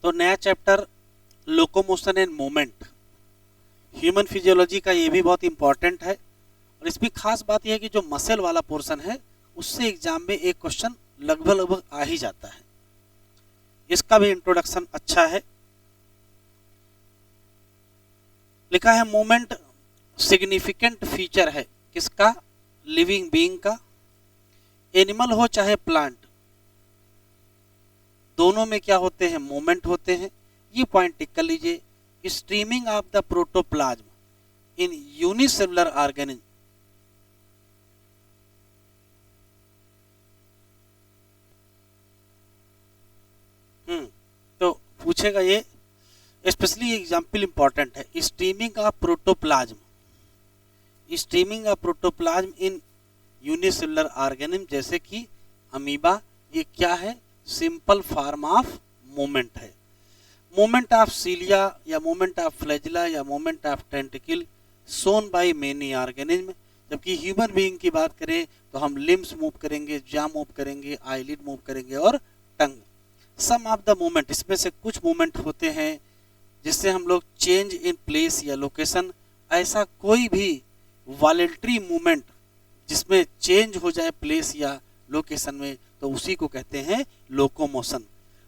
तो नया chapter locomotion and movement, human physiology का ये भी बहुत इंपॉर्टेंट है। और इसमें खास बात यह है कि जो मसल वाला पोर्शन है उससे एग्जाम में एक क्वेश्चन लगभग लगभग आ ही जाता है। इसका भी इंट्रोडक्शन अच्छा है। लिखा है मूवमेंट सिग्निफिकेंट फीचर है किसका, लिविंग बीइंग का। एनिमल हो चाहे प्लांट, दोनों में क्या होते हैं, मूवमेंट होते हैं। ये पॉइंट टिक कर लीजिए। Streaming of the protoplasm in unicellular organism, तो पूछेगा ये, स्पेशली एग्जाम्पल इंपॉर्टेंट है। Streaming of protoplasm, streaming of protoplasm in unicellular organism जैसे कि अमीबा, ये क्या है, सिंपल फॉर्म ऑफ मूवमेंट है। मूवमेंट ऑफ सीलिया या मूवमेंट ऑफ फ्लैजिला या movement of tentacle shown by many organism. जबकि ह्यूमन बीइंग की बात करें तो हम लिम्स मूव करेंगे, जा मूव करेंगे, आईलिड मूव करेंगे और टंग। सम ऑफ द मूवमेंट, इसमें से कुछ मूवमेंट होते हैं जिससे हम लोग चेंज इन प्लेस या लोकेशन, ऐसा कोई भी वॉलंटरी मूवमेंट जिसमें चेंज हो जाए प्लेस या लोकेशन में, तो उसी को कहते हैं locomotion.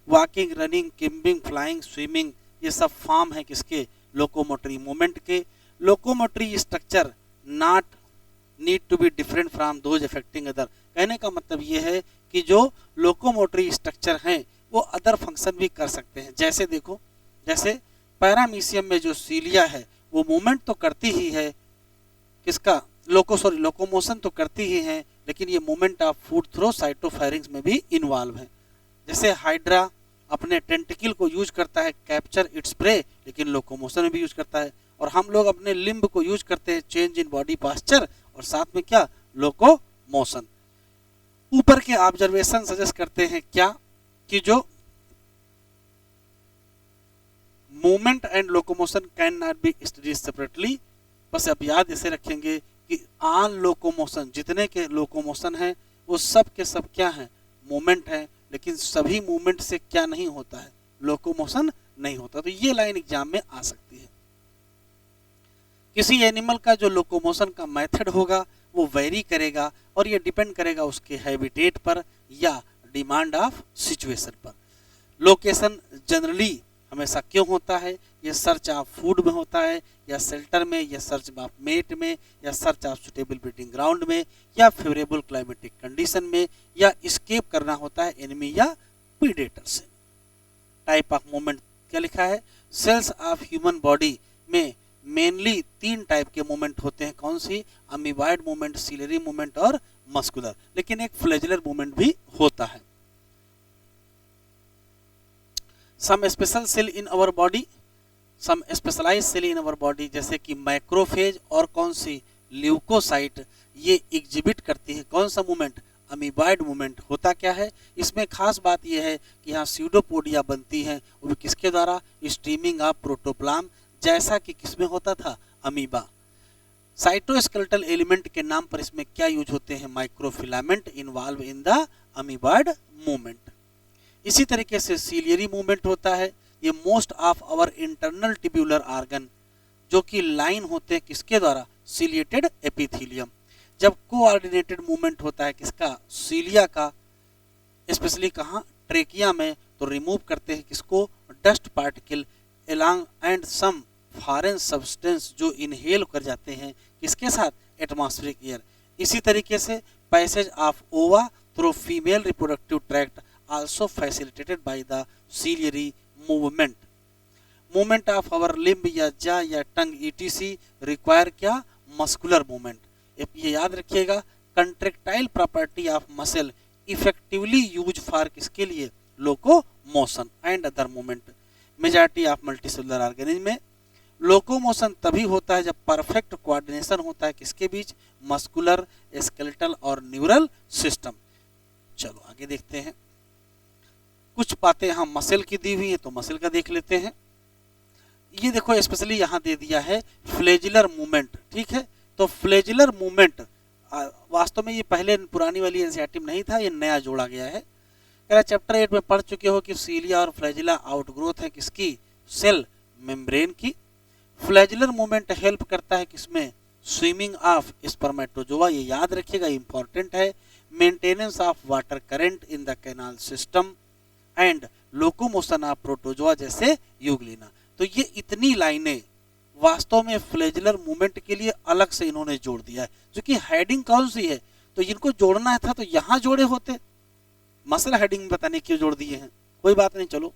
Walking, running, climbing, flying, swimming, ये सब फॉर्म है किसके, लोकोमोटरी मूवमेंट के। Locomotory structure not need to be different from those affecting other. कहने का मतलब ये है कि जो लोकोमोटरी स्ट्रक्चर हैं वो अदर फंक्शन भी कर सकते हैं। जैसे देखो, जैसे पैरामीशियम में जो सीलिया है वो मूवमेंट तो करती ही है, किसका, लोकोमोशन तो करती ही है, लेकिन ये मूवमेंट ऑफ फूड थ्रो साइटोफेरिंग्स में भी इन्वॉल्व है। जैसे हाइड्रा अपने टेंटिकल को यूज करता है कैप्चर इट्स प्रे, लेकिन लोकोमोशन में भी यूज करता है। और हम लोग अपने लिम्ब को यूज करते हैं चेंज इन बॉडी पास्चर और साथ में क्या, लोकोमोशन। ऊपर के ऑब्जर्वेशन सजेस्ट करते हैं क्या, कि जो movement and locomotion can not be studied separately. बस अब याद इसे रखेंगे कि ऑल लोकोमोशन, जितने के लोकोमोशन हैं वो सब के सब क्या हैं, मूवमेंट हैं, लेकिन सभी मूवमेंट से क्या नहीं होता है, लोकोमोशन नहीं होता। तो ये लाइन एग्जाम में आ सकती है। किसी एनिमल का जो लोकोमोशन का मेथड होगा वो वेरी करेगा और ये डिपेंड करेगा उसके हैबिटेट पर या डिमांड ऑफ सिचुएशन पर। लोकेशन जनरली हमेशा क्यों होता है, ये सर्च ऑफ फूड में होता है, या शेल्टर में, या सर्च ऑफ मेट में, या search of suitable breeding ground में, या फेवरेबल क्लाइमेटिक कंडीशन में, या एस्केप करना होता है एनिमी या प्रीडेटर से। टाइप ऑफ मूवमेंट क्या लिखा है, सेल्स ऑफ ह्यूमन बॉडी में मेनली 3 टाइप के मूवमेंट होते हैं। कौन सी, अमीबॉइड मूवमेंट, सीलरी मूवमेंट और मस्कुलर, लेकिन एक फ्लैजिलर मूवमेंट भी होता है। Some special cell in our body, some specialise cell in our body जैसे कि मैक्रोफेज और कौन सी, ल्यूकोसाइट, ये एग्जिबिट करती है कौन सा मूवमेंट, अमीबॉइड मूवमेंट। होता क्या है, इसमें खास बात यह है कि यहाँ स्यूडोपोडिया बनती हैं, वो भी किसके द्वारा, स्ट्रीमिंग ऑफ प्रोटोप्लाज्म, जैसा कि किसमें होता था, अमीबा। साइटोस्केलेटल एलिमेंट के नाम पर इसमें क्या यूज होते हैं, microfilament involve in the amoeboid movement. इसी तरीके से सीलियरी मूवमेंट होता है, ये most of our internal tubular organ जो कि लाइन होते हैं किसके द्वारा, सीलिएटेड एपिथेलियम। जब कोऑर्डिनेटेड मूवमेंट होता है किसका, सीलिया का, स्पेशली कहाँ, ट्रेकिया में, तो रिमूव करते हैं किसको, dust particle along and some foreign substance जो इनहेल कर जाते हैं किसके साथ, एटमॉस्फेरिक एयर। इसी तरीके से पैसेज ऑफ ओवा through female reproductive tract also facilitated by the ciliary movement. Movement of our limb या जा या टंग etc require क्या, मस्कुलर मूवमेंट। ये याद रखिएगा, contractile property of muscle effectively use for किसके लिए, locomotion and other movement. Majority of multicellular organism में लोकोमोशन तभी होता है जब परफेक्ट कोऑर्डिनेशन होता है किसके बीच, मस्कुलर, स्केलेटल और न्यूरल सिस्टम। चलो आगे देखते हैं। कुछ बातें यहाँ मसल की दी हुई है तो मसल का देख लेते हैं। ये देखो स्पेशली यहाँ दे दिया है फ्लैजिलर मूवमेंट, ठीक है। तो फ्लैजिलर मूवमेंट वास्तव में ये पहले पुरानी वाली एनसीईआरटी में नहीं था, ये नया जोड़ा गया है। कह रहा चैप्टर 8 में पढ़ चुके हो कि सीलिया और फ्लैजिला आउटग्रोथ है किसकी, सेल मेम्ब्रेन की। फ्लैजिलर मूवमेंट हेल्प करता है किसमें, स्विमिंग ऑफ स्पर्मेटोजोआ, ये याद रखिएगा इंपॉर्टेंट है। Maintenance of water current in the canal system and locomotion of protozoa जैसे यूग्लिना। तो ये इतनी लाइनें वास्तव में फ्लैजिलर मूवमेंट के लिए अलग से इन्होंने जोड़ दिया है, जो कि हेडिंग कौन सी है, तो इनको जोड़ना था तो यहाँ जोड़े होते, मसल हेडिंग बताने क्यों जोड़ दिए हैं, कोई बात नहीं। चलो,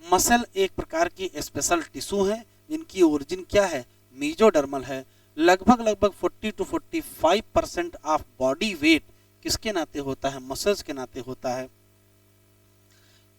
मसल एक प्रकार की स्पेशल टिश्यू है जिनकी ओरिजिन क्या है, मीजोडर्मल है। लगभग 40 to 45% ऑफ बॉडी वेट किसके नाते होता है, मसल्स के नाते होता है।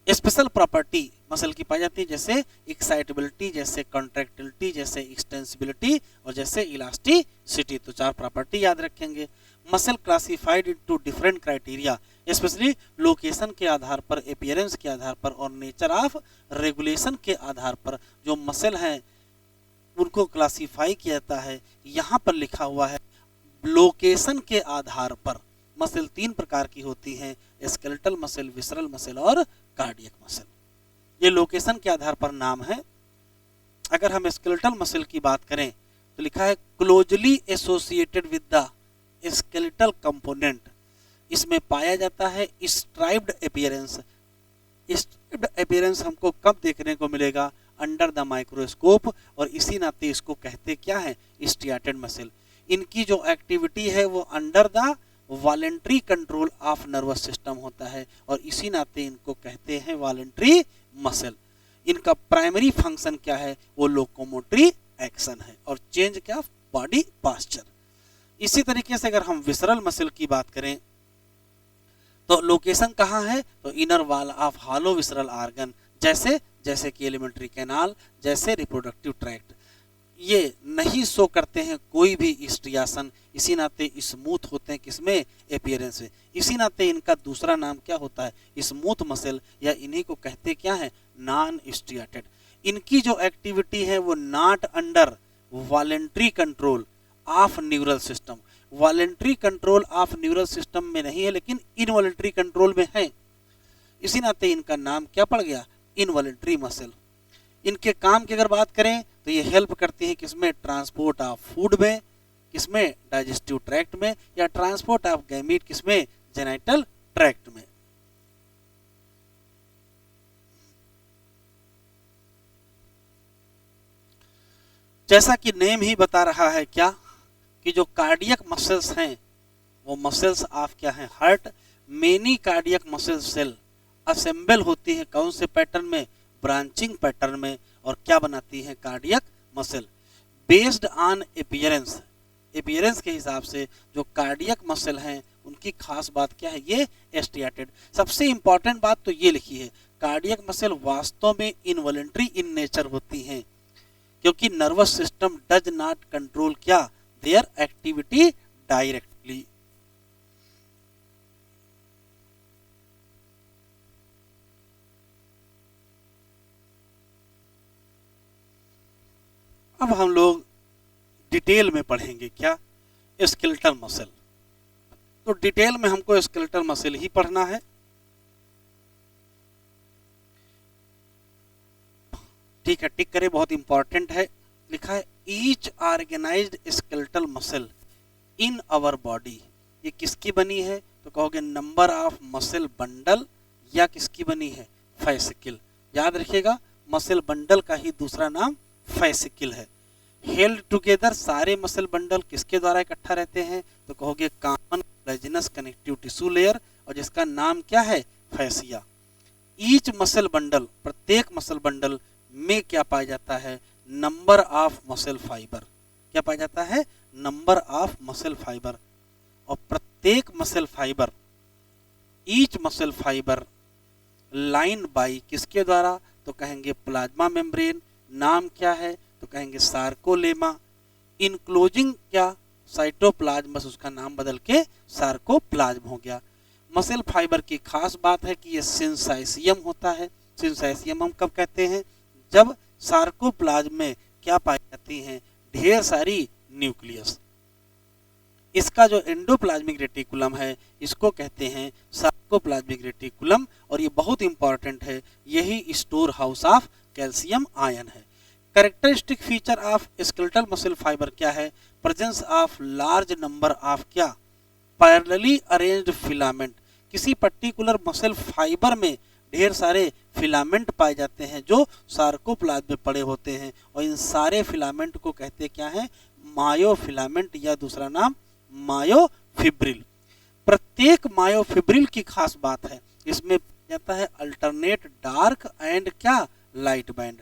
स्पेशल प्रॉपर्टी मसल की पाई जाती है, जैसे एक्साइटेबिलिटी, जैसे कॉन्ट्रैक्टिलिटी, जैसे एक्सटेंसिबिलिटी और जैसे इलास्टिसिटी। तो 4 प्रॉपर्टी याद रखेंगे। Muscle classified into different criteria, specially location के आधार पर, अपीयरेंस के आधार पर और नेचर ऑफ रेगुलेशन के आधार पर जो मसल हैं उनको क्लासिफाई किया जाता है। यहाँ पर लिखा हुआ है लोकेशन के आधार पर। मसल 3 प्रकार की होती हैं, स्केलेटल मसल, विसरल मसल और कार्डियक मसल। ये लोकेशन के आधार पर नाम है। अगर हम स्केलेटल मसल की बात करें तो लिखा है closely associated with the skeletal component, इसमें पाया जाता है स्ट्राइप्ड अपीयरेंस। स्ट्राइप्ड अपीयरेंस हमको कब देखने को मिलेगा, अंडर द माइक्रोस्कोप, और इसी नाते इसको कहते क्या है, स्ट्रिएटेड मसल। इनकी जो एक्टिविटी है वो under the voluntary control of nervous system होता है और इसी नाते इनको कहते हैं वॉलेंट्री मसल। इनका प्राइमरी फंक्शन क्या है, वो लोकोमोटरी एक्शन है और चेंज क्या, बॉडी पास्चर। इसी तरीके से अगर हम विसरल मसल की बात करें तो लोकेशन कहाँ है, तो inner wall of hollow visceral organ, जैसे कि एलिमेंट्री कैनाल, जैसे रिप्रोडक्टिव ट्रैक्ट। ये नहीं शो करते हैं कोई भी स्ट्रिएशन, इसी नाते स्मूथ होते हैं किसमें, अपीयरेंस में। इसी नाते इनका दूसरा नाम क्या होता है, स्मूथ मसल, या इन्हीं को कहते क्या है, नॉन स्ट्रिएटेड। इनकी जो एक्टिविटी है वो not under voluntary control of neural system, voluntary control of neural system में नहीं है लेकिन इनवॉलेंट्री कंट्रोल में है। इसी नाते इनका नाम क्या पड़ गया, इनवॉलेंट्री मसल। इनके काम की अगर बात करें तो ये हेल्प करती है किसमें, ट्रांसपोर्ट ऑफ फूड में, किसमें, डाइजेस्टिव ट्रैक्ट में, या ट्रांसपोर्ट ऑफ गैमीट किसमें, जेनाइटल ट्रैक्ट में। जैसा कि नेम ही बता रहा है क्या, कि जो कार्डियक मसल्स हैं वो मसल्स ऑफ क्या है, heart. Many cardiac muscle cell assemble होती है कौन से पैटर्न में, ब्रांचिंग पैटर्न में, और क्या बनाती है, cardiac muscle. Based on appearance, appearance के हिसाब से जो कार्डियक मसल हैं उनकी खास बात क्या है, ये स्ट्रिएटेड। सबसे इंपॉर्टेंट बात तो ये लिखी है, कार्डियक मसल वास्तव में इनवॉलेंट्री इन नेचर होती हैं क्योंकि nervous system does not control क्या, देयर एक्टिविटी डायरेक्टली। अब हम लोग डिटेल में पढ़ेंगे क्या, स्केलेटल मसल। तो डिटेल में हमको स्केलेटल मसल ही पढ़ना है। ठीक है, टिक करें, बहुत इंपॉर्टेंट है। लिखा है each organized skeletal muscle in our body, ये किसकी बनी है, तो कहोगे नंबर ऑफ मसल बंडल, या किसकी बनी है, फैसिकल। याद रखिएगा मसल बंडल का ही दूसरा नाम फैसिकल है। हेल्ड टुगेदर, सारे मसल बंडल किसके द्वारा इकट्ठा रहते हैं, तो कहोगे common collagenous connective tissue layer, और जिसका नाम क्या है, फैसिया। ईच मसल बंडल, प्रत्येक मसल बंडल में क्या पाया जाता है, नंबर ऑफ मसल फाइबर। क्या पाया जाता है, नंबर ऑफ मसल फाइबर। और प्रत्येक muscle fibre, each muscle fibre line by किसके द्वारा, तो कहेंगे प्लाज्मा मेम्ब्रेन। नाम क्या है, तो कहेंगे सार्कोलेमा। इनक्लोजिंग क्या, साइटोप्लाज्म, बस उसका नाम बदल के सार्कोप्लाज्म हो गया। मसल फाइबर की खास बात है कि ये सिंसाइसियम होता है। सिंसाइसियम हम कब कहते हैं, जब सार्कोप्लाज्म में क्या पाई जाती हैं, ढेर सारी न्यूक्लियस। इसका जो एंडोप्लाज्मिक रेटिकुलम है इसको कहते हैं सार्कोप्लाज्मिक रेटिकुलम, और ये बहुत इंपॉर्टेंट है, यही store house of calcium ion है। Characteristic feature of skeletal muscle fibre क्या है? Presence of large number of क्या? Parallelly arranged filament. किसी पर्टिकुलर मसल फाइबर में ढेर सारे फिलामेंट पाए जाते हैं जो सार्कोप्लाज्म में पड़े होते हैं, और इन सारे फिलामेंट को कहते क्या है? मायोफिलामेंट, या दूसरा नाम मायोफिब्रिल। प्रत्येक मायोफिब्रिल की खास बात है, इसमें जाता है अल्टरनेट डार्क एंड क्या? Light band.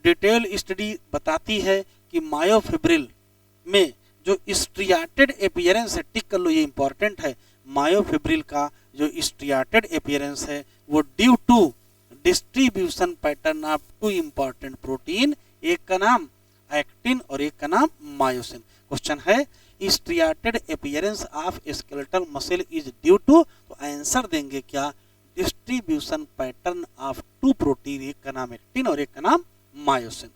डिटेल स्टडी बताती है कि मायोफिब्रिल में जो स्ट्रियाटेड एपियरेंस है, टिक कर लो ये इंपॉर्टेंट है, मायोफिब्रिल का जो स्ट्रियाटेड एपियरेंस है वो due to distribution pattern of two important protein, एक का नाम एक्टिन और एक का नाम मायोसिन। क्वेश्चन है striated appearance of skeletal muscle is due to, तो आंसर देंगे क्या? Distribution pattern of two protein, एक का नाम एक्टिन और एक का नाम मायोसिन।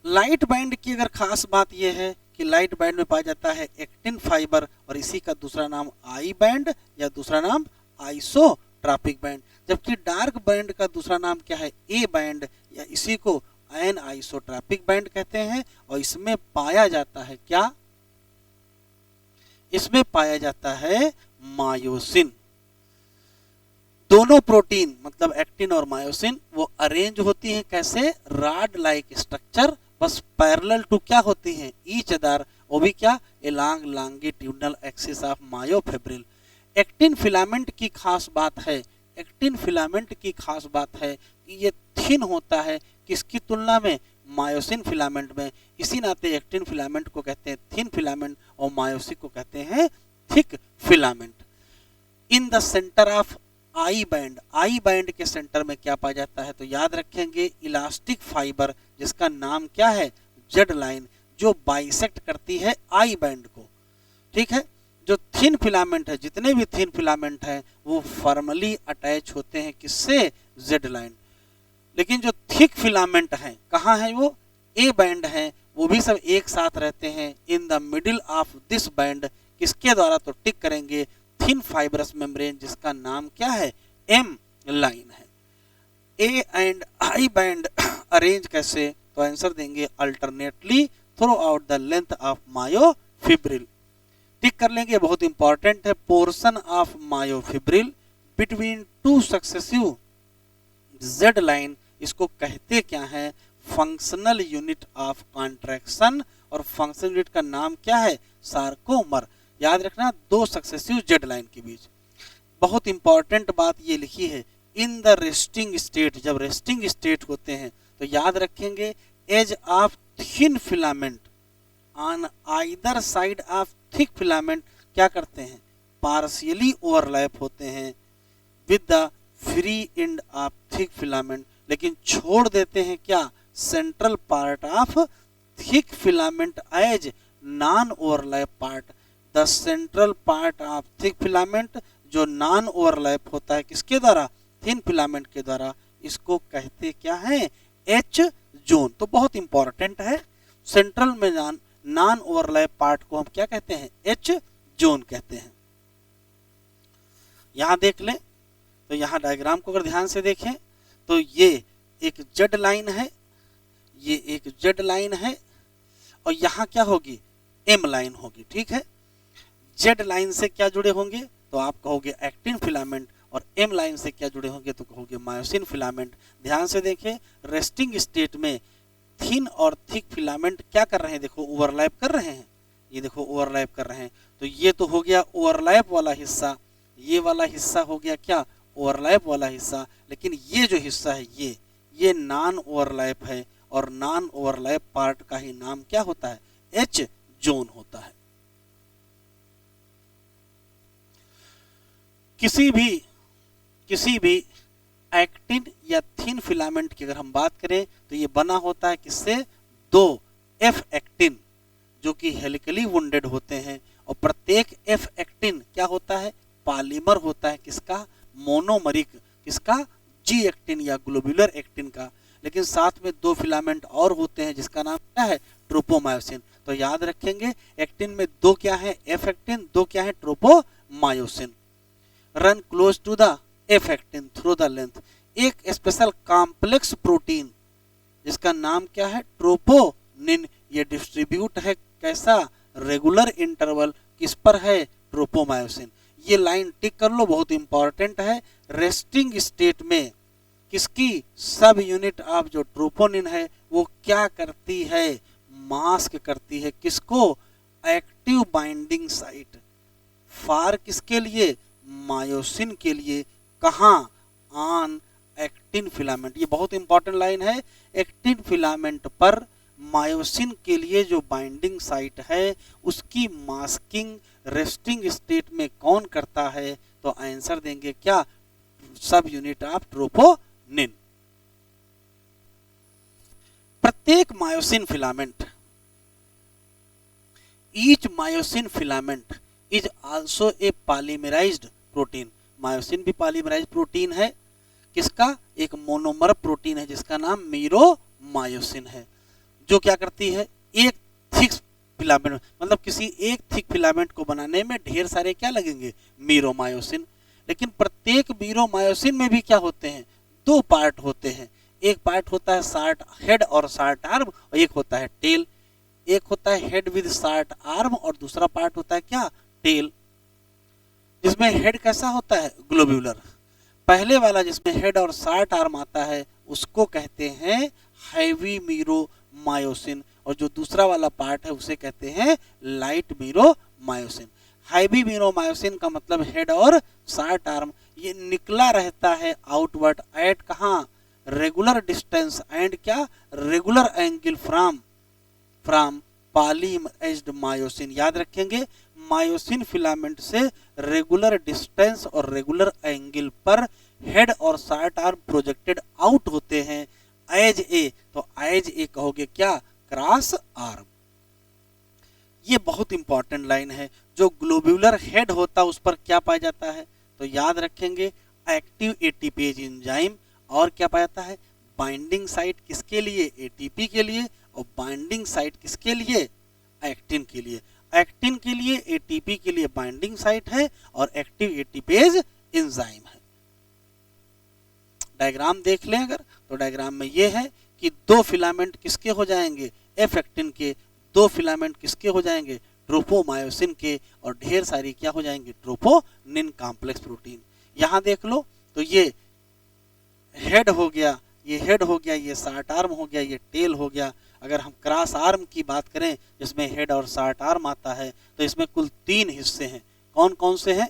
लाइट बैंड की अगर खास बात यह है कि लाइट बैंड में पाया जाता है एक्टिन फाइबर, और इसी का दूसरा नाम आई बैंड या दूसरा नाम आइसोट्रॉपिक बैंड, जबकि डार्क बैंड का दूसरा नाम क्या है? ए बैंड, या इसी को एन आइसोट्रॉपिक बैंड कहते हैं, और इसमें पाया जाता है क्या? इसमें पाया जाता है मायोसिन। दोनों प्रोटीन मतलब एक्टिन और मायोसिन वो अरेंज होती हैं कैसे? रॉड लाइक स्ट्रक्चर, बस पैरेलल टू क्या होती हैं? ईच अदर, वो भी क्या? Along longitudinal axis of myofibril. Actin filament की खास बात है, एक्टिन फिलामेंट की खास बात है कि ये थिन होता है, किसकी तुलना में? मायोसिन फिलामेंट में। इसी नाते एक्टिन फिलामेंट को कहते हैं थिन फिलामेंट और मायोसिन को कहते हैं thick filament. In the centre of I band, I band के सेंटर में क्या पाया जाता है? तो याद रखेंगे इलास्टिक फाइबर, जिसका नाम क्या है? जेड लाइन, जो बाइसेक्ट करती है आई बैंड को। ठीक है, जो थिन फिलामेंट है, जितने भी थिन फिलामेंट हैं वो फॉर्मली अटैच होते हैं किससे? Z line. लेकिन जो थिक फिलामेंट हैं कहाँ है? वो ए बैंड है, वो भी सब एक साथ रहते हैं in the middle of this band. किसके द्वारा? तो टिक करेंगे थिन फाइब्रस मेम्ब्रेन, जिसका नाम क्या है? एम लाइन है। A and I band arrange कैसे? तो आंसर देंगे alternately throughout the length of myofibril. Tick कर लेंगे, बहुत इंपॉर्टेंट है। Portion of myofibril between two successive Z line, इसको कहते क्या है? फंक्शनल यूनिट ऑफ कॉन्ट्रैक्शन, और फंक्शनल यूनिट का नाम क्या है? सार्कोमर। याद रखना, दो सक्सेसिव जेड लाइन के बीच। बहुत इंपॉर्टेंट बात ये लिखी है, इन द रेस्टिंग स्टेट, जब रेस्टिंग स्टेट होते हैं तो याद रखेंगे edge of thin filament on either side of thick filament क्या करते हैं? पार्शियली ओवरलैप होते हैं with the free end of thick filament, लेकिन छोड़ देते हैं क्या? Central part of thick filament as non overlap part. The central part of thick filament जो नॉन ओवरलैप होता है किसके द्वारा? थिन फिलामेंट के द्वारा, इसको कहते क्या है? H zone. तो बहुत इंपॉर्टेंट है, सेंट्रल में नॉन ओवरलैप पार्ट को हम क्या कहते हैं? एच जोन कहते हैं। यहां देख लें, तो यहाँ डायग्राम को अगर ध्यान से देखें तो ये एक जेड लाइन है, ये एक जेड लाइन है, और यहाँ क्या होगी? एम लाइन होगी। ठीक है, जेड लाइन से क्या जुड़े होंगे? तो आप कहोगे एक्टिन फिलामेंट, और एम लाइन से क्या जुड़े होंगे? तो कहोगे मायोसिन फिलामेंट। ध्यान से देखें, रेस्टिंग स्टेट में थिन और थिक फिलामेंट क्या कर रहे हैं? देखो ओवरलैप कर रहे हैं, ये देखो ओवरलैप कर रहे हैं। तो ये तो हो गया ओवरलैप वाला हिस्सा, ये वाला हिस्सा हो गया क्या? ओवरलैप वाला हिस्सा। लेकिन ये जो हिस्सा है ये नॉन ओवरलैप है, और नॉन ओवरलैप पार्ट का ही नाम क्या होता है? एच जोन होता है। किसी भी एक्टिन या थिन फिलामेंट की अगर हम बात करें तो ये बना होता है किससे? दो एफ एक्टिन जो कि हेलिकली वुंडेड होते हैं, और प्रत्येक एफ एक्टिन क्या होता है? पॉलीमर होता है किसका? मोनोमरिक। किसका? जी एक्टिन या ग्लोबुलर एक्टिन का। लेकिन साथ में 2 फिलामेंट और होते हैं जिसका नाम क्या है, ट्रोपोमायोसिन। तो याद रखेंगे एक्टिन में 2 क्या है, एफ एक्टिन, 2 क्या है, tropomyosin. Run close to the F actin through the length, एक स्पेशल कॉम्प्लेक्स प्रोटीन जिसका नाम क्या है, ट्रोपोनिन, ये डिस्ट्रीब्यूट है कैसा, रेगुलर इंटरवल किस पर है, ट्रोपोमायोसिन। ये लाइन टिक कर लो, बहुत इंपॉर्टेंट है। रेस्टिंग स्टेट में किसकी सब यूनिट ऑफ जो ट्रोपोनिन है वो क्या करती है, मास्क करती है किसको, एक्टिव बाइंडिंग साइट फार किसके लिए, मायोसिन के लिए। कहाँ, ऑन एक्टिन फिलामेंट, ये बहुत इंपॉर्टेंट लाइन है। एक्टिन फिलामेंट पर मायोसिन के लिए जो बाइंडिंग साइट है उसकी मास्किंग रेस्टिंग स्टेट में कौन करता है, तो आंसर देंगे क्या, सब यूनिट ऑफ ट्रोपोनिन। प्रत्येक myosin filament, each myosin filament is also a polymerised protein, myosin भी पॉलीमराइज्ड प्रोटीन है। किसका, एक मोनोमर प्रोटीन है जिसका नाम मीरोमायोसिन है, जो क्या करती है, एक थिक फिलामेंट, मतलब किसी एक थिक फिलामेंट को बनाने में ढेर सारे क्या लगेंगे, मीरोमायोसिन। लेकिन प्रत्येक मीरोमायोसिन में भी क्या होते हैं, 2 पार्ट होते हैं। एक पार्ट होता है शार्ट हेड और शार्ट आर्म, और एक होता है टेल। एक होता है हेड विद शार्ट आर्म और दूसरा पार्ट होता है क्या, टेल। जिसमें हेड कैसा होता है, ग्लोब्यूलर। पहले वाला जिसमें हेड और शार्ट आर्म आता है उसको कहते हैं हैवी मीरोमायोसिन, और जो दूसरा वाला पार्ट है उसे कहते हैं लाइट मीरोमायोसिन। हैवी मीरोमायोसिन का मतलब हेड और शार्ट आर्म, ये निकला रहता है आउटवर्ड एट कहाँ, रेगुलर डिस्टेंस एंड क्या, रेगुलर एंगल फ्रॉम पॉलीमराइज्ड मायोसिन। याद रखेंगे, मायोसिन फिलामेंट से रेगुलर डिस्टेंस और रेगुलर एंगल पर हेड और शार्ट आर्म प्रोजेक्टेड आउट होते हैं एज ए, तो एज ए कहोगे क्या, क्रॉस आर्म। ये बहुत इंपॉर्टेंट लाइन है। जो ग्लोब्यूलर हेड होता है उस पर क्या पाया जाता है, तो याद रखेंगे एक्टिव एटीपेज एंजाइम, और क्या पाया जाता है, बाइंडिंग साइट किसके लिए, एटीपी के लिए, और बाइंडिंग साइट किसके लिए, एक्टिन के लिए। एक्टिन के लिए, एटीपी के लिए बाइंडिंग साइट है और एक्टिव एटीपेज एंजाइम है। डायग्राम देख लें अगर, तो डायग्राम में ये है कि 2 फिलामेंट किसके हो जाएंगे, एफ एक्टिन के, 2 फिलामेंट किसके हो जाएंगे, ट्रोपोमायोसिन के, और ढेर सारी क्या हो जाएंगे, ट्रोपोनिन कॉम्प्लेक्स प्रोटीन। यहां देख लो तो ये हेड हो गया, ये हेड हो गया, ये शार्ट आर्म हो गया, ये टेल हो गया। अगर हम क्रॉस आर्म की बात करें जिसमें हेड और शार्ट आर्म आता है तो इसमें कुल 3 हिस्से हैं। कौन कौन से हैं,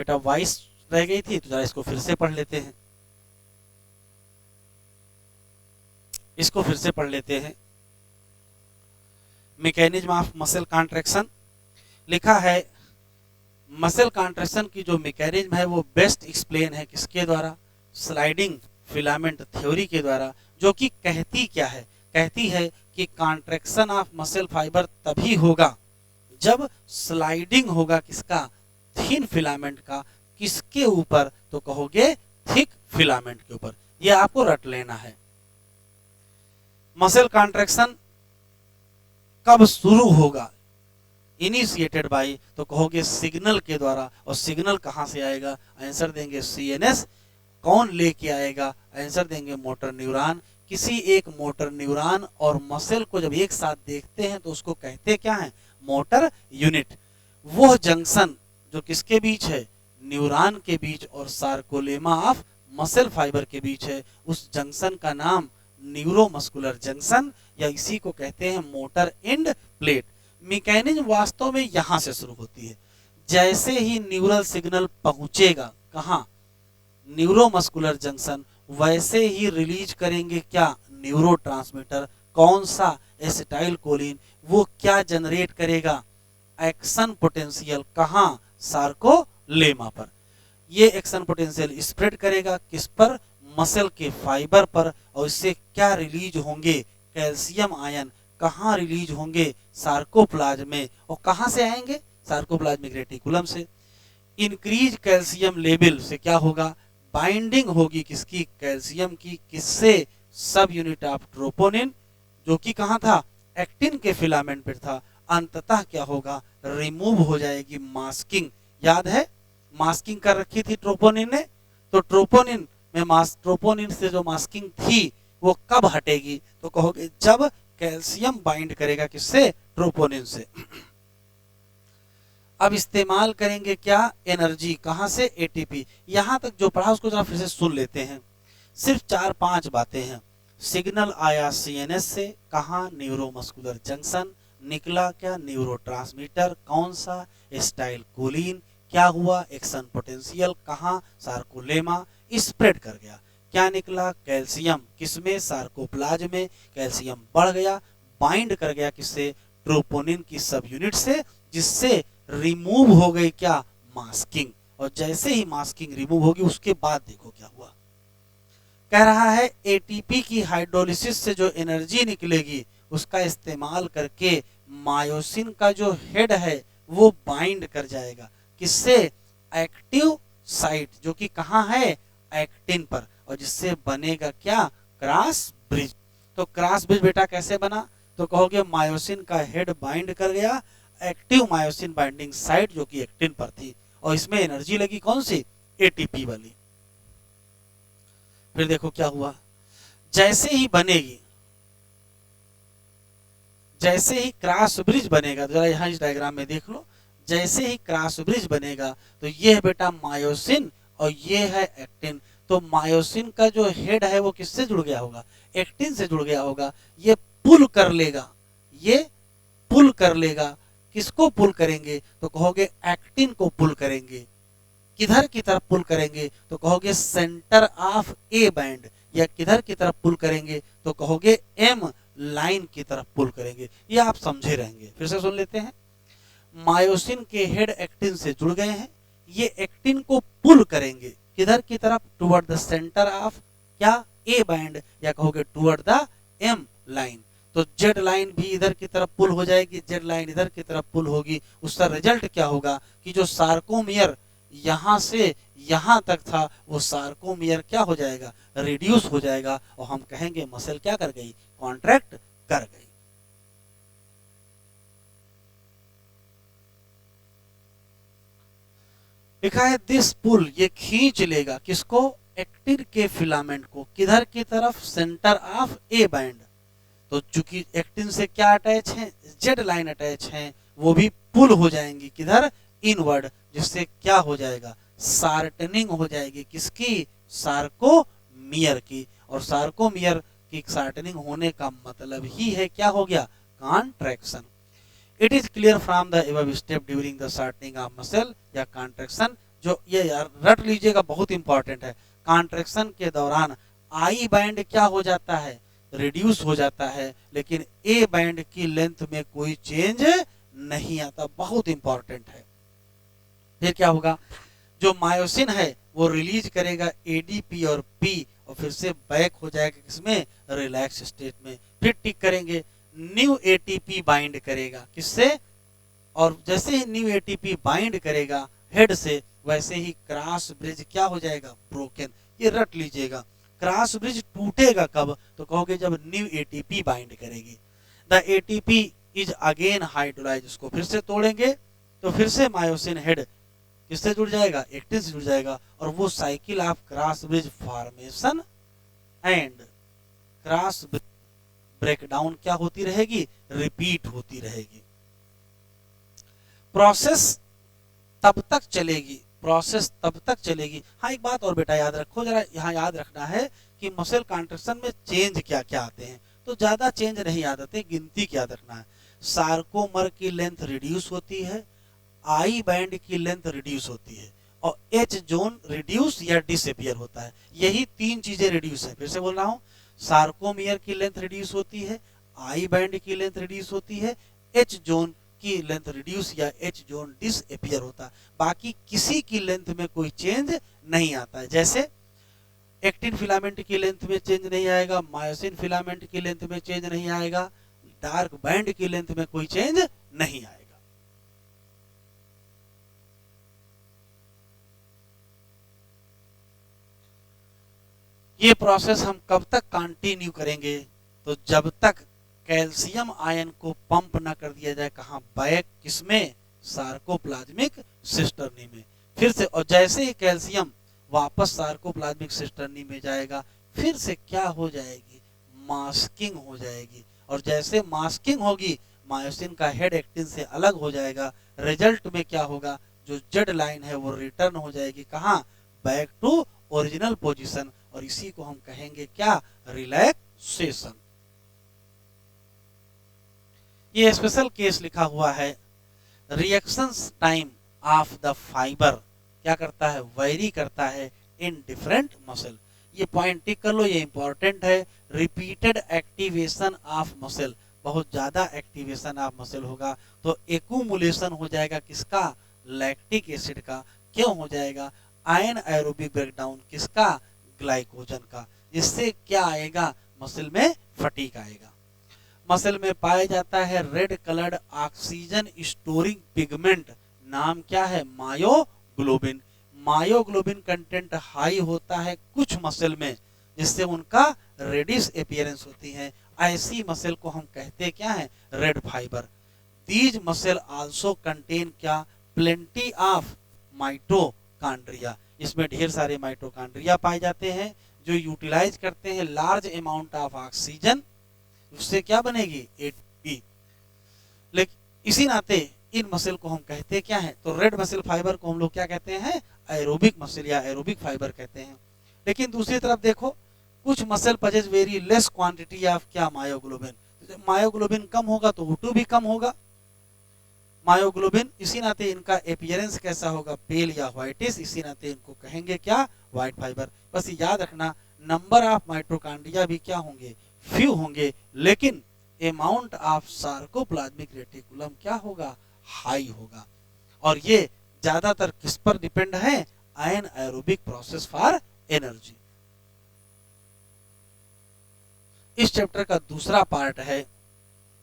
बेटा वाइस रह गई थी, तो जरा इसको फिर से पढ़ लेते हैं, इसको फिर से पढ़ लेते हैं। मैकेनिज्म ऑफ मसल कॉन्ट्रैक्शन लिखा है, मसल कॉन्ट्रैक्शन की जो मैकेनिज्म है वो बेस्ट एक्सप्लेन है किसके द्वारा, स्लाइडिंग फिलामेंट थ्योरी के द्वारा, जो कि कहती क्या है, कहती है कि कॉन्ट्रैक्शन ऑफ मसल फाइबर तभी होगा जब स्लाइडिंग होगा किसका, थिन फिलामेंट का, किसके ऊपर, तो कहोगे थिक फिलामेंट के ऊपर। ये आपको रट लेना है। मसल कॉन्ट्रैक्शन कब शुरू होगा, इनिशिएटेड बाय, तो कहोगे सिग्नल के द्वारा। और सिग्नल कहां से आएगा, आंसर देंगे सीएनएस। कौन लेके आएगा, आंसर देंगे मोटर न्यूरॉन। किसी एक मोटर न्यूरॉन और मसल को जब एक साथ देखते हैं तो उसको कहते क्या है, मोटर यूनिट। वो जंक्शन जो किसके बीच है, न्यूरॉन के बीच और सार्कोलेमा ऑफ मसल फाइबर के बीच है, उस जंक्शन का नाम न्यूरोमस्कुलर जंक्शन, या इसी को कहते हैं मोटर एंड प्लेट। मैकेनिज्म वास्तव में यहां से शुरू होती है। जैसे ही न्यूरल सिग्नल पहुंचेगा कहां, न्यूरोमस्कुलर जंक्शन, वैसे ही रिलीज करेंगे क्या, न्यूरोट्रांसमीटर। कौन सा, एसिटाइल कोलिन। वो क्या जनरेट करेगा, एक्शन पोटेंशियल। कहां, सार्कोलेमा पर। ये एक्शन पोटेंशियल स्प्रेड करेगा किस पर, मसल के फाइबर पर। और इससे क्या रिलीज होंगे, कैल्शियम आयन। कहां रिलीज होंगे, सार्कोप्लाज्म में। और कहां से आएंगे, सार्कोप्लाज्मिक रेटिकुलम से। इंक्रीज कैल्शियम लेवल से क्या होगा, बाइंडिंग होगी किसकी, कैल्शियम की, किससे, सब यूनिट ऑफ ट्रोपोनिन, जो कि कहां था, एक्टिन के फिलामेंट पर था। अंततः क्या होगा, रिमूव हो जाएगी मास्किंग। याद है मास्किंग कर रखी थी ट्रोपोनिन ने, तो ट्रोपोनिन में ट्रोपोनिन से जो मास्किंग थी वो कब हटेगी, तो कहोगे जब कैल्शियम बाइंड करेगा किससे, ट्रोपोनिन से। अब इस्तेमाल करेंगे क्या, एनर्जी। कहां से, एटीपी। यहां तक जो पढ़ा उसको जरा फिर से सुन लेते हैं। सिर्फ 4-5 बातें हैं। सिग्नल आया सीएनएस से, कहां, न्यूरोमस्कुलर जंक्शन। निकला क्या, न्यूरोट्रांसमीटर। कौन सा, एसिटाइल कोलिन। क्या हुआ, एक्शन पोटेंशियल। कहां, सार्कोलेमा। स्प्रेड कर गया। क्या निकला, कैल्शियम। किसमें, सार्कोप्लाज्म में। कैल्शियम बढ़ गया, बाइंड कर गया किससे, ट्रोपोनिन की सब यूनिट से, जिससे रिमूव हो गई क्या, मास्किंग। और जैसे ही मास्किंग रिमूव होगी उसके बाद देखो क्या हुआ। कह रहा है एटीपी की हाइड्रोलिसिस से जो एनर्जी निकलेगी उसका इस्तेमाल करके मायोसिन का जो हेड है वो बाइंड कर जाएगा किससे, एक्टिव साइट, जो कि कहां है, एक्टिन पर। और जिससे बनेगा क्या, क्रॉस ब्रिज। तो क्रॉस ब्रिज बेटा कैसे बना, तो कहोगे मायोसिन का हेड बाइंड कर गया एक्टिव मायोसिन बाइंडिंग साइट जो कि एक्टिन पर थी, और इसमें एनर्जी लगी कौन सी, एटीपी वाली। फिर देखो क्या हुआ, जैसे ही बनेगी, जैसे ही क्रॉस ब्रिज बनेगा, तो जरा यहां इस डायग्राम में देख लो, जैसे ही क्रॉस ब्रिज बनेगा तो ये है बेटा मायोसिन और ये है एक्टिन। तो मायोसिन का जो हेड है वो किससे जुड़ गया होगा, एक्टिन से जुड़ गया होगा। ये पुल कर लेगा, ये पुल कर लेगा। किसको पुल करेंगे, तो कहोगे एक्टिन को पुल करेंगे। किधर की तरफ पुल करेंगे, तो कहोगे सेंटर ऑफ ए बैंड। या किधर की तरफ पुल करेंगे, तो कहोगे एम लाइन की तरफ पुल करेंगे। ये आप समझे रहेंगे। फिर से सुन लेते हैं, मायोसिन के हेड एक्टिन से जुड़ गए हैं, ये एक्टिन को पुल करेंगे किधर की तरफ, टुवर्ड द सेंटर ऑफ क्या, ए बैंड, या कहोगे टुवर्ड द एम लाइन। तो जेड लाइन भी इधर की तरफ पुल हो जाएगी, जेड लाइन इधर की तरफ पुल होगी। उसका रिजल्ट क्या होगा कि जो सार्कोमियर यहां से यहां तक था वो सार्कोमियर क्या हो जाएगा, रिड्यूस हो जाएगा, और हम कहेंगे मसल क्या कर गई, कॉन्ट्रैक्ट कर गई। लिखा है दिस पुल, ये खींच लेगा किसको, एक्टिन के फिलामेंट को किधर की तरफ, सेंटर ऑफ ए बैंड। तो चूंकि एक्टिन से क्या अटैच है, जेड लाइन अटैच है, वो भी पुल हो जाएंगी किधर, इनवर्ड, जिससे क्या हो जाएगा, शार्टनिंग हो जाएगी किसकी, सार्कोमियर की। और सार्कोमियर की शार्टनिंग होने का मतलब ही है क्या हो गया, contraction. It is clear from the above step during the shortening of muscle या कॉन्ट्रैक्शन जो ये रट लीजिएगा, बहुत इंपॉर्टेंट है। कॉन्ट्रैक्शन के दौरान आई बैंड क्या हो जाता है, रिड्यूस हो जाता है, लेकिन ए बैंड की लेंथ में कोई चेंज नहीं आता, बहुत इंपॉर्टेंट है। फिर क्या होगा, जो मायोसिन है वो रिलीज करेगा एडीपी और पी, और फिर से बैक हो जाएगा किसमें, रिलैक्स स्टेट में। फिर टिक करेंगे, न्यू एटीपी बाइंड करेगा किससे, और जैसे ही न्यू एटीपी बाइंड करेगा हेड से, वैसे ही क्रॉस ब्रिज क्या हो जाएगा, ब्रोकन। ये रट लीजिएगा। क्रॉस ब्रिज टूटेगा कब, तो कहोगे जब न्यू एटीपी बाइंड करेगी। The ATP is again hydrolyse, उसको फिर से तोड़ेंगे तो फिर से मायोसिन हेड किससे जुड़ जाएगा, एक्टिन से जुड़ जाएगा, और वो cycle of cross bridge formation and cross breakdown क्या होती रहेगी, रिपीट होती रहेगी। प्रोसेस तब तक चलेगी, प्रोसेस तब तक चलेगी। हाँ, एक बात और बेटा याद रखो, जरा यहाँ याद रखना है कि मसल कॉन्ट्रैक्शन में चेंज क्या क्या आते हैं। तो ज्यादा चेंज नहीं याद आते, गिनती क्या याद रखना है। सार्कोमर की लेंथ रिड्यूस होती है, आई बैंड की लेंथ रिड्यूस होती है, और एच जोन रिड्यूस या डिसअपियर होता है। यही तीन चीजें रिड्यूस है। फिर से बोल रहा हूँ, सार्कोमियर की लेंथ रिड्यूस होती है, आई बैंड की लेंथ रिड्यूस होती है, एच जोन की लेंथ रिड्यूस या एच जोन डिसअपियर होता है। बाकी किसी की लेंथ में कोई चेंज नहीं आता है। जैसे एक्टिन फिलामेंट की लेंथ में चेंज नहीं आएगा, मायोसिन फिलामेंट की लेंथ में चेंज नहीं आएगा, डार्क बैंड की लेंथ में कोई चेंज नहीं आएगा। ये प्रोसेस हम कब तक कंटिन्यू करेंगे, तो जब तक कैल्शियम आयन को पंप ना कर दिया जाए, कहां, बैक किसमें, सार्कोप्लाज्मिक सिस्टर्नी में। फिर से, और जैसे ही कैल्शियम वापस सार्कोप्लाज्मिक सिस्टर्नी में जाएगा, फिर से क्या हो जाएगी, मास्किंग हो जाएगी, और जैसे मास्किंग होगी मायोसिन का हेड एक्टिन से अलग हो जाएगा। रिजल्ट में क्या होगा, जो जेड लाइन है वो रिटर्न हो जाएगी कहां, बैक टू ओरिजिनल पोजीशन, और इसी को हम कहेंगे क्या, रिलैक्सेशन। ये स्पेशल केस लिखा हुआ है, reaction time of the fibre क्या करता है, वेरी करता है इन डिफरेंट मसल। ये पॉइंट टिक कर लो, ये इंपॉर्टेंट है। रिपीटेड एक्टिवेशन ऑफ मसल, बहुत ज्यादा एक्टिवेशन ऑफ मसल होगा तो एक्यूमुलेशन हो जाएगा किसका, लैक्टिक एसिड का। क्यों हो जाएगा, आयन एरोबिक ब्रेकडाउन किसका, ग्लाइकोजन का। इससे क्या आएगा, मसल में फटीग आएगा। मसल में पाया जाता है red coloured oxygen storing pigment, नाम क्या है, मायोग्लोबिन। मायोग्लोबिन कंटेंट हाई होता है कुछ मसल में, जिससे उनका रेडिश अपीयरेंस होती है। ऐसी मसल को हम कहते क्या है, red fibre. These muscle also contain क्या, प्लेंटी ऑफ माइटोकॉन्ड्रिया। इसमें ढेर सारे माइटोकॉन्ड्रिया पाए जाते हैं जो यूटिलाइज करते हैं लार्ज अमाउंट ऑफ ऑक्सीजन। उससे क्या बनेगी, एटीपी। लेकिन इसी नाते इन मसल को हम कहते क्या है, तो रेड मसल फाइबर को हम लोग क्या कहते हैं, एरोबिक मसल या एरोबिक फाइबर कहते हैं। लेकिन दूसरी तरफ देखो, कुछ muscle पजेज very less quantity of क्या, मायोग्लोबिन। मायोग्लोबिन कम होगा तो O2 भी कम होगा। मायोग्लोबिन, इसी नाते इनका अपीयरेंस कैसा होगा, पेल या व्हाइटिश, इसी नाते इनको कहेंगे क्या, व्हाइट फाइबर। बस याद रखना, नंबर ऑफ माइटोकॉन्ड्रिया भी क्या होंगे, फ्यू होंगे, लेकिन अमाउंट ऑफ सार्कोप्लाज्मिक रेटिकुलम क्या होगा, हाई होगा। और ये ज्यादातर किस पर डिपेंड है, ion aerobic process for energy. इस चैप्टर का दूसरा पार्ट है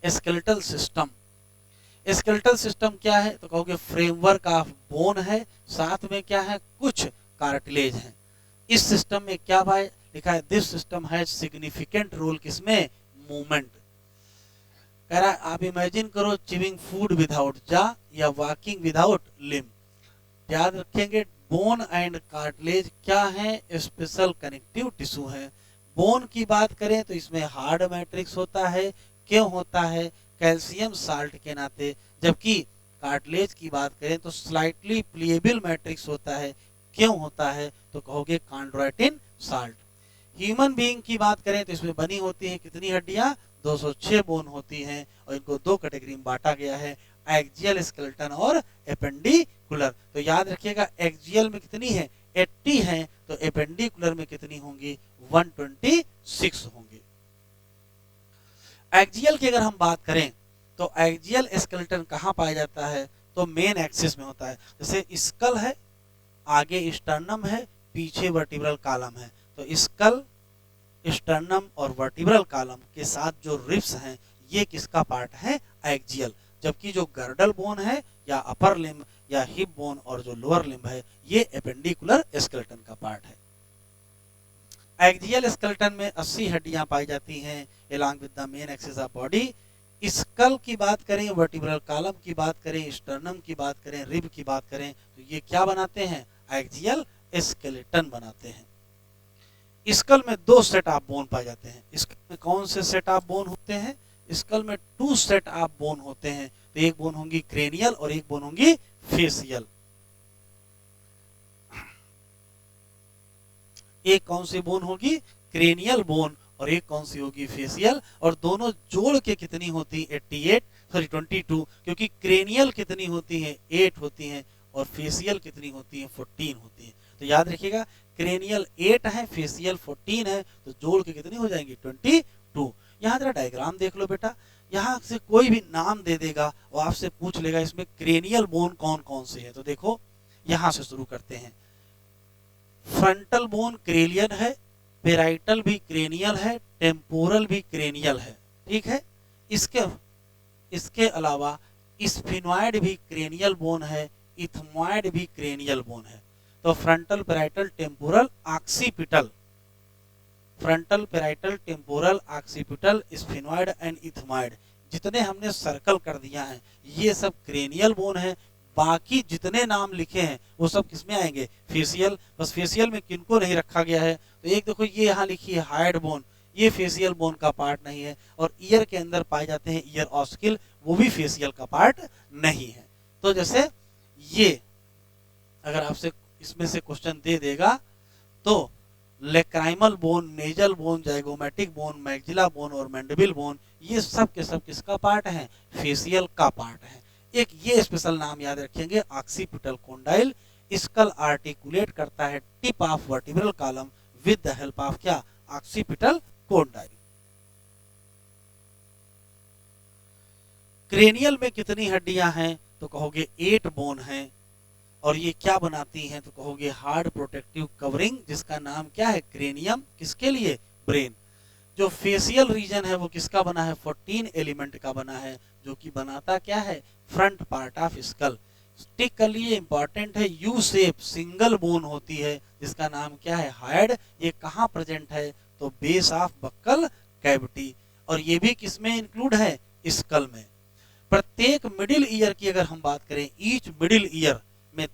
स्केलेटल सिस्टम। स्केलेटल सिस्टम क्या है, तो कहोगे फ्रेमवर्क ऑफ बोन है, साथ में क्या है, कुछ कार्टिलेज है। इस सिस्टम में क्या भाई लिखा है, दिस सिस्टम है सिग्निफिकेंट रोल किसमें, मूवमेंट। कह रहा है आप इमेजिन करो चिविंग फूड विदाउट जा या वॉकिंग विदाउट लिम। याद रखेंगे, बोन एंड कार्टिलेज क्या है, स्पेशल कनेक्टिव टिश्यू है। बोन की बात करें तो इसमें हार्ड मैट्रिक्स होता है, क्यों होता है, कैल्शियम साल्ट के नाते। जबकि कार्टिलेज की बात करें तो स्लाइटली प्लिएबल मैट्रिक्स होता है, क्यों होता है, तो कहोगे कॉन्ड्राइटिन साल्ट। ह्यूमन बीइंग की बात करें तो इसमें बनी होती है कितनी हड्डियां, 206 बोन होती हैं, और इनको दो कैटेगरी में बांटा गया है, एक्सियल स्केलेटन और एपेंडिकुलर एपेंडिकुलर। तो याद रखिएगा एक्सियल में कितनी है 80 है, तो एपेंडिकुलर में कितनी होंगी 126 होंगी। एक्सियल की अगर हम बात करें तो एक्सियल स्केलेटन कहाँ पाया जाता है, तो मेन एक्सिस में होता है। जैसे स्कल है, आगे स्टर्नम है, पीछे वर्टिब्रल कॉलम है, तो स्कल, स्टर्नम और वर्टिब्रल कॉलम के साथ जो रिब्स हैं ये किसका पार्ट है एक्सियल। जबकि जो गर्डल बोन है या अपर लिम्ब या हिप बोन और जो लोअर लिम्ब है ये एपेंडिकुलर स्केलेटन का पार्ट है। एक्सियल स्केलेटन में 80 हड्डियां पाई जाती हैं along with the main axis of body। Skull की बात करें, वर्टिब्रल कॉलम की बात करें, स्टर्नम की बात करें, रिब की बात करें, तो ये क्या बनाते हैं एक्सियल स्केलेटन बनाते हैं। स्कल में 2 सेट ऑफ बोन पाए जाते हैं। स्कल में कौन से सेट ऑफ बोन होते हैं, स्कल में 2 सेट ऑफ बोन होते हैं। तो एक बोन होंगी क्रेनियल और एक बोन होंगी फेसियल। एक कौन सी बोन होगी क्रेनियल बोन और एक कौन सी होगी फेसियल, और दोनों जोड़ के कितनी होती 22, क्योंकि क्रेनियल कितनी होती है 8 होती हैं और फेसियल कितनी होती है 14 होती है। तो याद रखिएगा क्रेनियल 8 है, फेसियल 14 है, तो जोड़ के कितनी हो जाएंगी 22। यहाँ जरा डायग्राम देख लो बेटा, यहाँ से कोई भी नाम दे देगा और आपसे पूछ लेगा इसमें क्रेनियल बोन कौन कौन सी है। तो देखो यहाँ से शुरू करते हैं। फ्रंटल बोन क्रेनियल है, पेराइटल भी क्रेनियल है, टेम्पोरल भी क्रेनियल है, ठीक है। इसके अलावा स्फिनॉइड भी क्रेनियल बोन है, इथमॉइड भी क्रेनियल बोन है। तो frontal, parietal, temporal, occipital, frontal, parietal, temporal, occipital, sphenoid and ethmoid, जितने हमने सर्कल कर दिया है ये सब क्रेनियल बोन है। बाकी जितने नाम लिखे हैं वो सब किसमें आएंगे फेसियल। बस फेसियल में किनको नहीं रखा गया है, तो एक देखो ये यहाँ लिखी है हाइड बोन, ये फेसियल बोन का पार्ट नहीं है। और ईयर के अंदर पाए जाते हैं ईयर ऑस्किल, वो भी फेसियल का पार्ट नहीं है। तो जैसे ये अगर आपसे इसमें से क्वेश्चन दे देगा तो lacrimal bone, nasal bone, zygomatic bone, maxilla bone और मैंडिबल बोन, ये सब के सब किसका पार्ट है फेसियल का पार्ट है। एक ये स्पेशल नाम याद रखेंगे ऑक्सीपिटल कोंडाइल। स्कल आर्टिकुलेट करता है tip of vertebral column with the help of क्या ऑक्सीपिटल कोंडाइल। क्रेनियल में कितनी हड्डियां हैं, तो कहोगे 8 बोन हैं। और ये क्या बनाती हैं, तो कहोगे हार्ड प्रोटेक्टिव कवरिंग, जिसका नाम क्या है क्रेनियम, किसके लिए ब्रेन। जो फेसियल रीजन है वो किसका बना है 14 एलिमेंट का बना है, जो कि बनाता क्या है फ्रंट पार्ट ऑफ स्कल। टिक कर लिए, इंपॉर्टेंट है, यू शेप सिंगल बोन होती है जिसका नाम क्या है हाइड। ये कहाँ प्रेजेंट है, तो बेस ऑफ बक्कल कैविटी, और ये भी किसमें इंक्लूड है स्कल में। प्रत्येक मिडिल ईयर की अगर हम बात करें, ईच मिडिल ईयर में,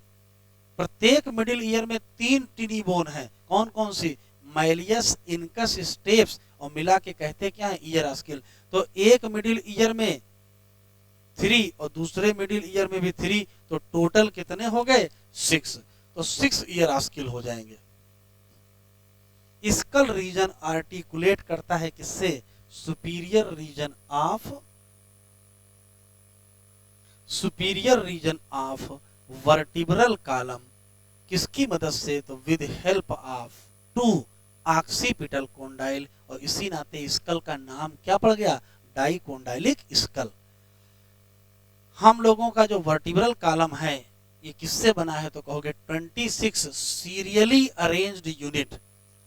प्रत्येक मिडिल ईयर में 3 टिनी बोन है। कौन कौन सी, माइलियस, इनकस, स्टेप्स, और मिला के कहते क्या है ईयर ऑस्किल। तो एक मिडिल ईयर में 3 और दूसरे मिडिल ईयर में भी 3, तो टोटल कितने हो गए 6, तो 6 ईयर ऑस्किल हो जाएंगे। स्कल रीजन आर्टिकुलेट करता है किससे, superior region of vertebral column, किसकी मदद से, तो with help of 2 occipital condyle. और इसी नाते स्कल का नाम क्या पड़ गया डाइकोंडाइलिक स्कल। हम लोगों का जो वर्टिब्रल कॉलम है ये किससे बना है, तो कहोगे 26 सीरियली अरेंज्ड यूनिट,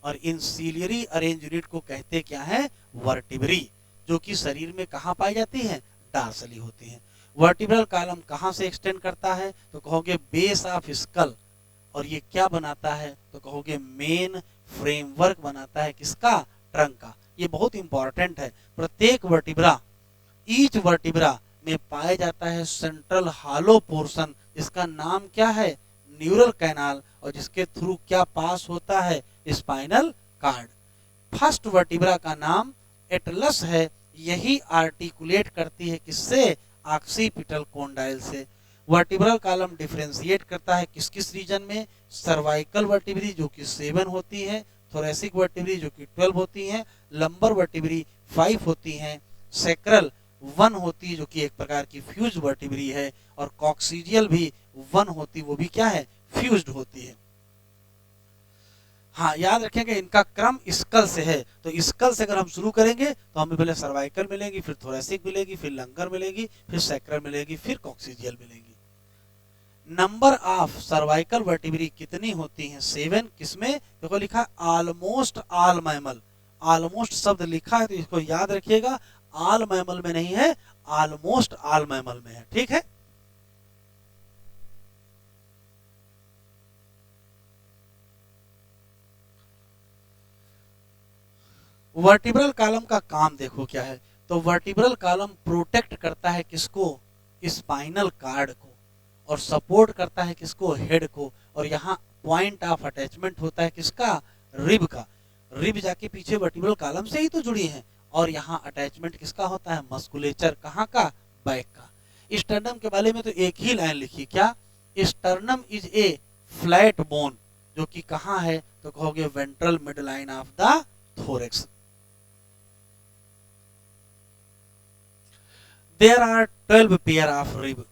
और इन सीरियली अरेंज यूनिट को कहते क्या है वर्टिब्री, जो कि शरीर में कहाँ पाई जाती है डार्सली होती है। वर्टिब्रल कॉलम कहाँ से एक्सटेंड करता है, तो कहोगे बेस ऑफ स्कल, और ये क्या बनाता है, तो कहोगे मेन फ्रेमवर्क बनाता है किसका ट्रंक का। ये बहुत इंपॉर्टेंट है। प्रत्येक वर्टिब्रा, ईच वर्टिब्रा में पाया जाता है सेंट्रल हालो पोर्शन, जिसका नाम क्या है न्यूरल कैनाल, और जिसके थ्रू क्या पास होता है स्पाइनल कार्ड। फर्स्ट वर्टिब्रा का नाम एटलस है, यही आर्टिकुलेट करती है किससे ऑक्सीपिटल कोंडाइल से। वर्टिब्रल कॉलम डिफरेंशिएट करता है किस किस रीजन में, सर्वाइकल वर्टिब्री जो कि 7 होती है, थोरेसिक वर्टिब्री जो कि 12 होती हैं, लंबर वर्टिब्री 5 होती हैं, सेक्रल 1 होती है जो कि एक प्रकार की फ्यूज वर्टिब्री है, और कॉक्सीडियल भी वन होती वो भी क्या है, फ्यूज्ड होती है। हाँ याद रखेंगे इनका क्रम स्कल से है, तो स्कल से अगर हम शुरू करेंगे तो हमें पहले सर्वाइकल मिलेगी, फिर थोरेसिक मिलेगी, फिर लंगर मिलेगी, फिर सैक्रल मिलेगी, फिर कॉक्सिजियल मिलेगी। नंबर ऑफ सर्वाइकल वर्टिब्री कितनी होती हैं, 7। किसमें, देखो लिखा ऑलमोस्ट ऑल मैमल, ऑलमोस्ट शब्द लिखा है तो इसको याद रखिएगा, ऑल मैमल में नहीं है, ऑलमोस्ट ऑल मैमल में है, ठीक है। वर्टिब्रल कॉलम का काम देखो क्या है, तो वर्टिब्रल कॉलम प्रोटेक्ट करता है किसको, स्पाइनल कार्ड को, और सपोर्ट करता है किसको, हेड को, और यहाँ पॉइंट ऑफ अटैचमेंट होता है किसका, रिब का। रिब जाके पीछे वर्टिब्रल कॉलम से ही तो जुड़ी है, और यहाँ अटैचमेंट किसका होता है, मस्कुलेचर, कहाँ का, बैक का। स्टर्नम के बारे में तो एक ही लाइन लिखी, क्या, sternum is a flat bone, जो कि कहाँ है, तो कहोगे ventral mid line of the thorax. There are 12 pair of rib,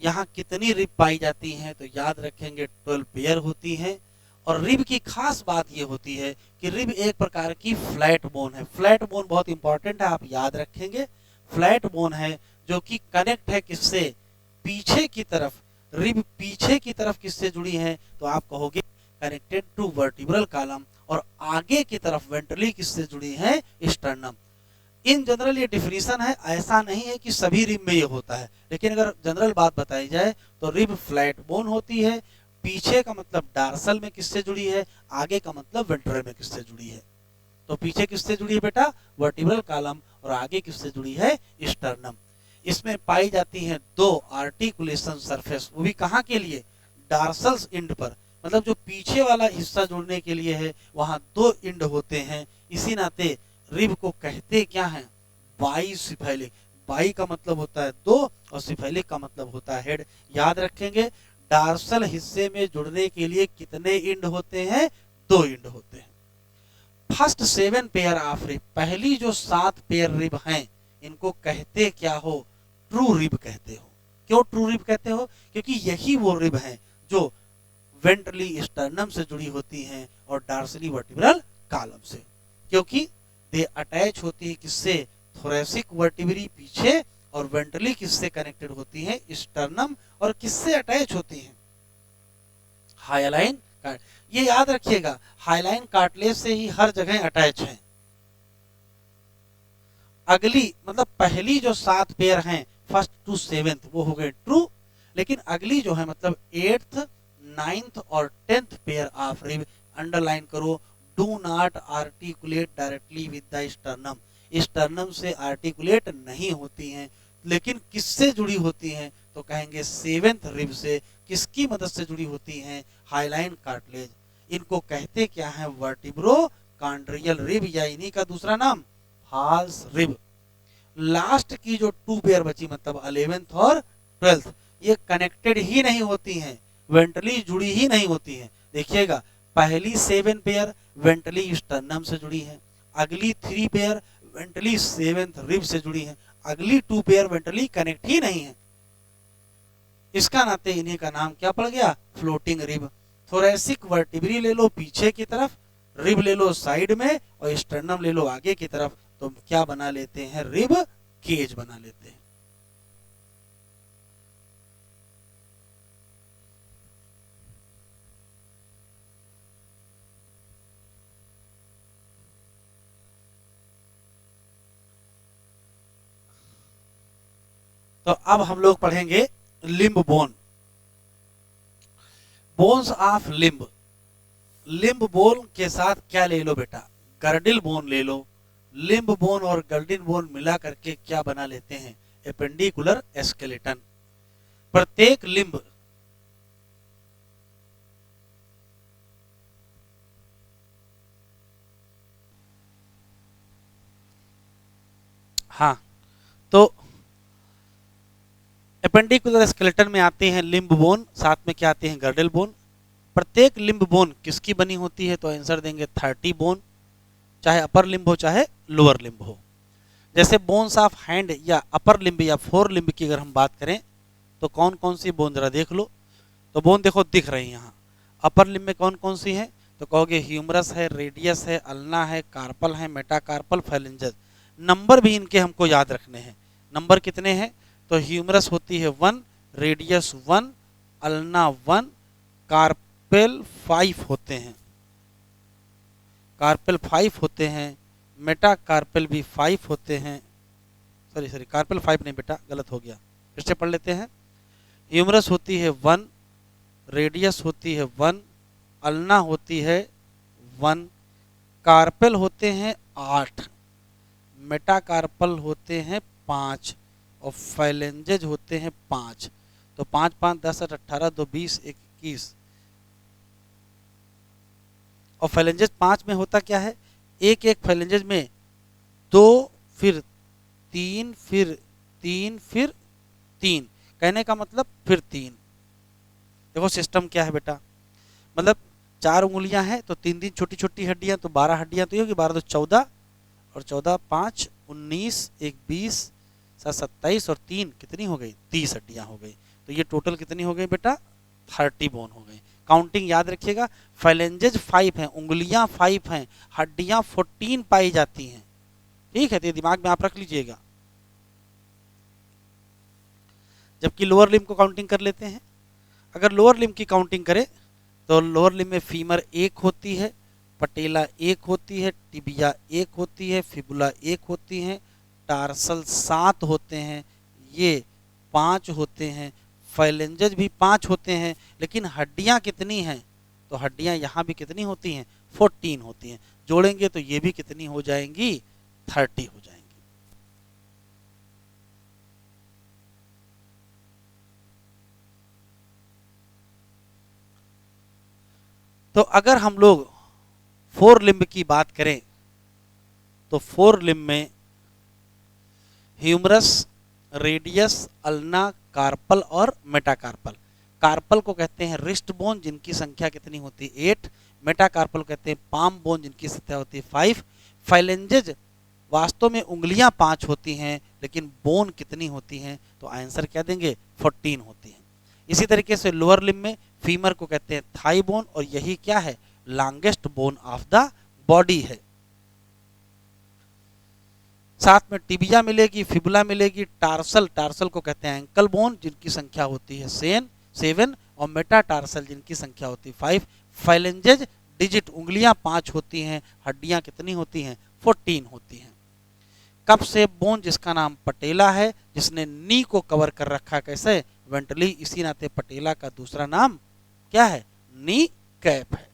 यहाँ कितनी रिब पाई जाती हैं, तो याद रखेंगे 12 पेयर होती हैं। और रिब की खास बात ये होती है कि रिब एक प्रकार की फ्लैट बोन है। फ्लैट बोन बहुत इंपॉर्टेंट है, आप याद रखेंगे, फ्लैट बोन है जो कि कनेक्ट है किससे, पीछे की तरफ। रिब पीछे की तरफ किससे जुड़ी है, तो आप कहोगे कनेक्टेड टू वर्टिब्रल कॉलम, और आगे की तरफ वेंट्रली किससे जुड़ी है, स्टर्नम। इन जनरल ये डिफिनीशन है, ऐसा नहीं है कि सभी रिब में ये होता है, लेकिन अगर जनरल बात बताई जाए तो रिब फ्लैट बोन होती है, पीछे का मतलब डार्सल में किससे जुड़ी है, आगे का मतलब वेंट्रल में किससे जुड़ी है। तो पीछे किससे जुड़ी है बेटा, वर्टिब्रल कॉलम, और आगे किससे जुड़ी है, स्टर्नम। इसमें पाई जाती है 2 आर्टिकुलेशन सरफेस, वो भी कहाँ के लिए, डार्सल इंड पर, मतलब जो पीछे वाला हिस्सा जुड़ने के लिए है वहां 2 इंड होते हैं। इसी नाते रिब को कहते क्या है, बाई सिफेलिक। बाई का मतलब होता है 2 और सिफेलिक का मतलब होता है हेड। याद रखेंगे डार्सल हिस्से में जुड़ने के लिए कितने इंड होते हैं, 2 इंड होते हैं। फर्स्ट 7 पेयर ऑफ रिब, पहली जो 7 पेयर रिब हैं इनको कहते क्या हो, ट्रू रिब कहते हो। क्यों ट्रू रिब कहते हो, क्योंकि यही वो रिब हैं जो वेंट्रली स्टर्नम से जुड़ी होती हैं और डार्सली वर्टिब्रल कॉलम से, क्योंकि दे अटैच होती है किससे, थोरेसिक वर्टिब्री पीछे, और वेंट्रली किससे कनेक्टेड होती है, स्टर्नम, और किससे अटैच होती हैं, हाइलाइन। ये याद रखिएगा, हाइलाइन कार्टिलेज से ही हर जगह अटैच है। अगली मतलब पहली जो 7 पेयर हैं, फर्स्ट टू 7th वो हो गए ट्रू, लेकिन अगली जो है मतलब 8th 9th और 10th pair of rib, underline करो, do not articulate directly with the sternum, sternum से आर्टिकुलेट नहीं होती हैं, लेकिन किससे जुड़ी होती हैं, तो कहेंगे 7th रिब से। किसकी मदद से जुड़ी होती हैं, हाइलाइन कार्टिलेज। इनको कहते क्या है, वर्टिब्रो कॉन्ड्रियल रिब, या इन्हीं का दूसरा नाम फॉल्स रिब। लास्ट की जो 2 पेयर बची मतलब 11th और 12th, ये कनेक्टेड ही नहीं होती हैं, वेंट्रली जुड़ी ही नहीं होती हैं। देखिएगा पहली 7 पेयर वेंट्रली स्टर्नम से जुड़ी है, अगली 3 पेयर वेंट्रली 7th रिब से जुड़ी है, अगली 2 पेयर वेंट्रली कनेक्ट ही नहीं है। इसका नाते इन्हीं का नाम क्या पड़ गया, फ्लोटिंग रिब। थोरेसिक वर्टिब्री ले लो पीछे की तरफ, रिब ले लो साइड में, और स्टर्नम ले लो आगे की तरफ, तो क्या बना लेते हैं, रिब केज बना लेते हैं। तो अब हम लोग पढ़ेंगे limb bone, bones of limb. Limb bone के साथ क्या ले लो बेटा, गर्डिल बोन ले लो। लिम्ब बोन और गर्डिल बोन मिला करके क्या बना लेते हैं, एपेंडिकुलर स्केलेटन। प्रत्येक लिम्ब हाँ, तो एपेंडिकुलर स्केलेटन में आते हैं लिम्ब बोन, साथ में क्या आते हैं, गर्डल बोन। प्रत्येक लिम्ब बोन किसकी बनी होती है, तो आंसर देंगे 30 बोन, चाहे अपर लिम्ब हो चाहे लोअर लिम्ब हो। जैसे बोन्स ऑफ हैंड या अपर लिम्ब या फोर लिम्ब की अगर हम बात करें तो कौन कौन सी बोन जरा देख लो। तो बोन देखो दिख रही है यहाँ। अपर लिम्ब में कौन कौन सी है, तो कहोगे ह्यूमरस है, रेडियस है, अल्ना है, कार्पल है, मेटाकार्पल, फाइलेंजेस। नंबर भी इनके हमको याद रखने हैं। नंबर कितने हैं, तो ह्यूमरस होती है 1, रेडियस 1, अल्ना 1, कार्पेल 5 होते हैं, कार्पेल 5 होते हैं, मेटाकार्पेल भी 5 होते हैं। सॉरी कार्पेल 5 नहीं बेटा, गलत हो गया, फिर से पढ़ लेते हैं। ह्यूमरस होती है 1, रेडियस होती है 1, अल्ना होती है 1, कार्पेल होते हैं 8, मेटाकार्पल होते हैं 5 और फाइलेंजेज होते हैं 5। तो 5 5 10 8 18 2 20 21। और फाइलेंजेज 5 में होता क्या है, एक एक फाइलेंजेज में 2 फिर 3 फिर 3 फिर 3, कहने का मतलब फिर 3। देखो सिस्टम क्या है बेटा, मतलब 4 उंगलियां हैं तो 3 3 छोटी छोटी हड्डियां, तो 12 हड्डियां तो ये होगी, 12 तो 14 और 14 5 19 1 20 7 27 और 3 कितनी हो गई, 30 हड्डियां हो गई। तो ये टोटल कितनी हो गई बेटा, 30 बोन हो गई। काउंटिंग याद रखिएगा, फाइलेंजेज 5 हैं, उंगलियां 5 हैं, हड्डियां 14 पाई जाती हैं। ठीक है, तो ये दिमाग में आप रख लीजिएगा। जबकि लोअर लिम्ब को काउंटिंग कर लेते हैं। अगर लोअर लिम्ब की काउंटिंग करें तो लोअर लिम्ब में फीमर 1 होती है, पटेला 1 होती है, टिबिया 1 होती है, फिबुला 1 होती है, टार्सल 7 होते हैं, ये 5 होते हैं, फाइलेंजेज भी 5 होते हैं। लेकिन हड्डियां कितनी हैं, तो हड्डियां यहाँ भी कितनी होती हैं, 14 होती हैं। जोड़ेंगे तो ये भी कितनी हो जाएंगी, 30 हो जाएंगी। तो अगर हम लोग 4 लिम्ब की बात करें तो 4 लिम्ब में ह्यूमरस, रेडियस, अल्ना, कार्पल और मेटाकार्पल। कार्पल को कहते हैं रिस्ट बोन जिनकी संख्या कितनी होती है, 8। मेटाकार्पल को कहते हैं पाम बोन जिनकी संख्या होती है 5। फाइलेंजेज वास्तव में उंगलियां 5 होती हैं लेकिन बोन कितनी होती हैं, तो आंसर क्या देंगे, 14 होती हैं। इसी तरीके से लोअर लिम्ब में फीमर को कहते हैं थाई बोन और यही क्या है, longest bone of the body है। साथ में टिबिया मिलेगी, फिबुला मिलेगी, टार्सल, टार्सल को कहते हैं एंकल बोन जिनकी संख्या होती है 7 और मेटाटार्सल जिनकी संख्या होती है 5। फाइलेंजेज डिजिट, उंगलियां 5 होती हैं, हड्डियां कितनी होती हैं, 14 होती हैं। कप से बोन जिसका नाम पटेला है, जिसने नी को कवर कर रखा, कैसे, वेंटली, इसी नाते पटेला का दूसरा नाम क्या है, नी कैप है।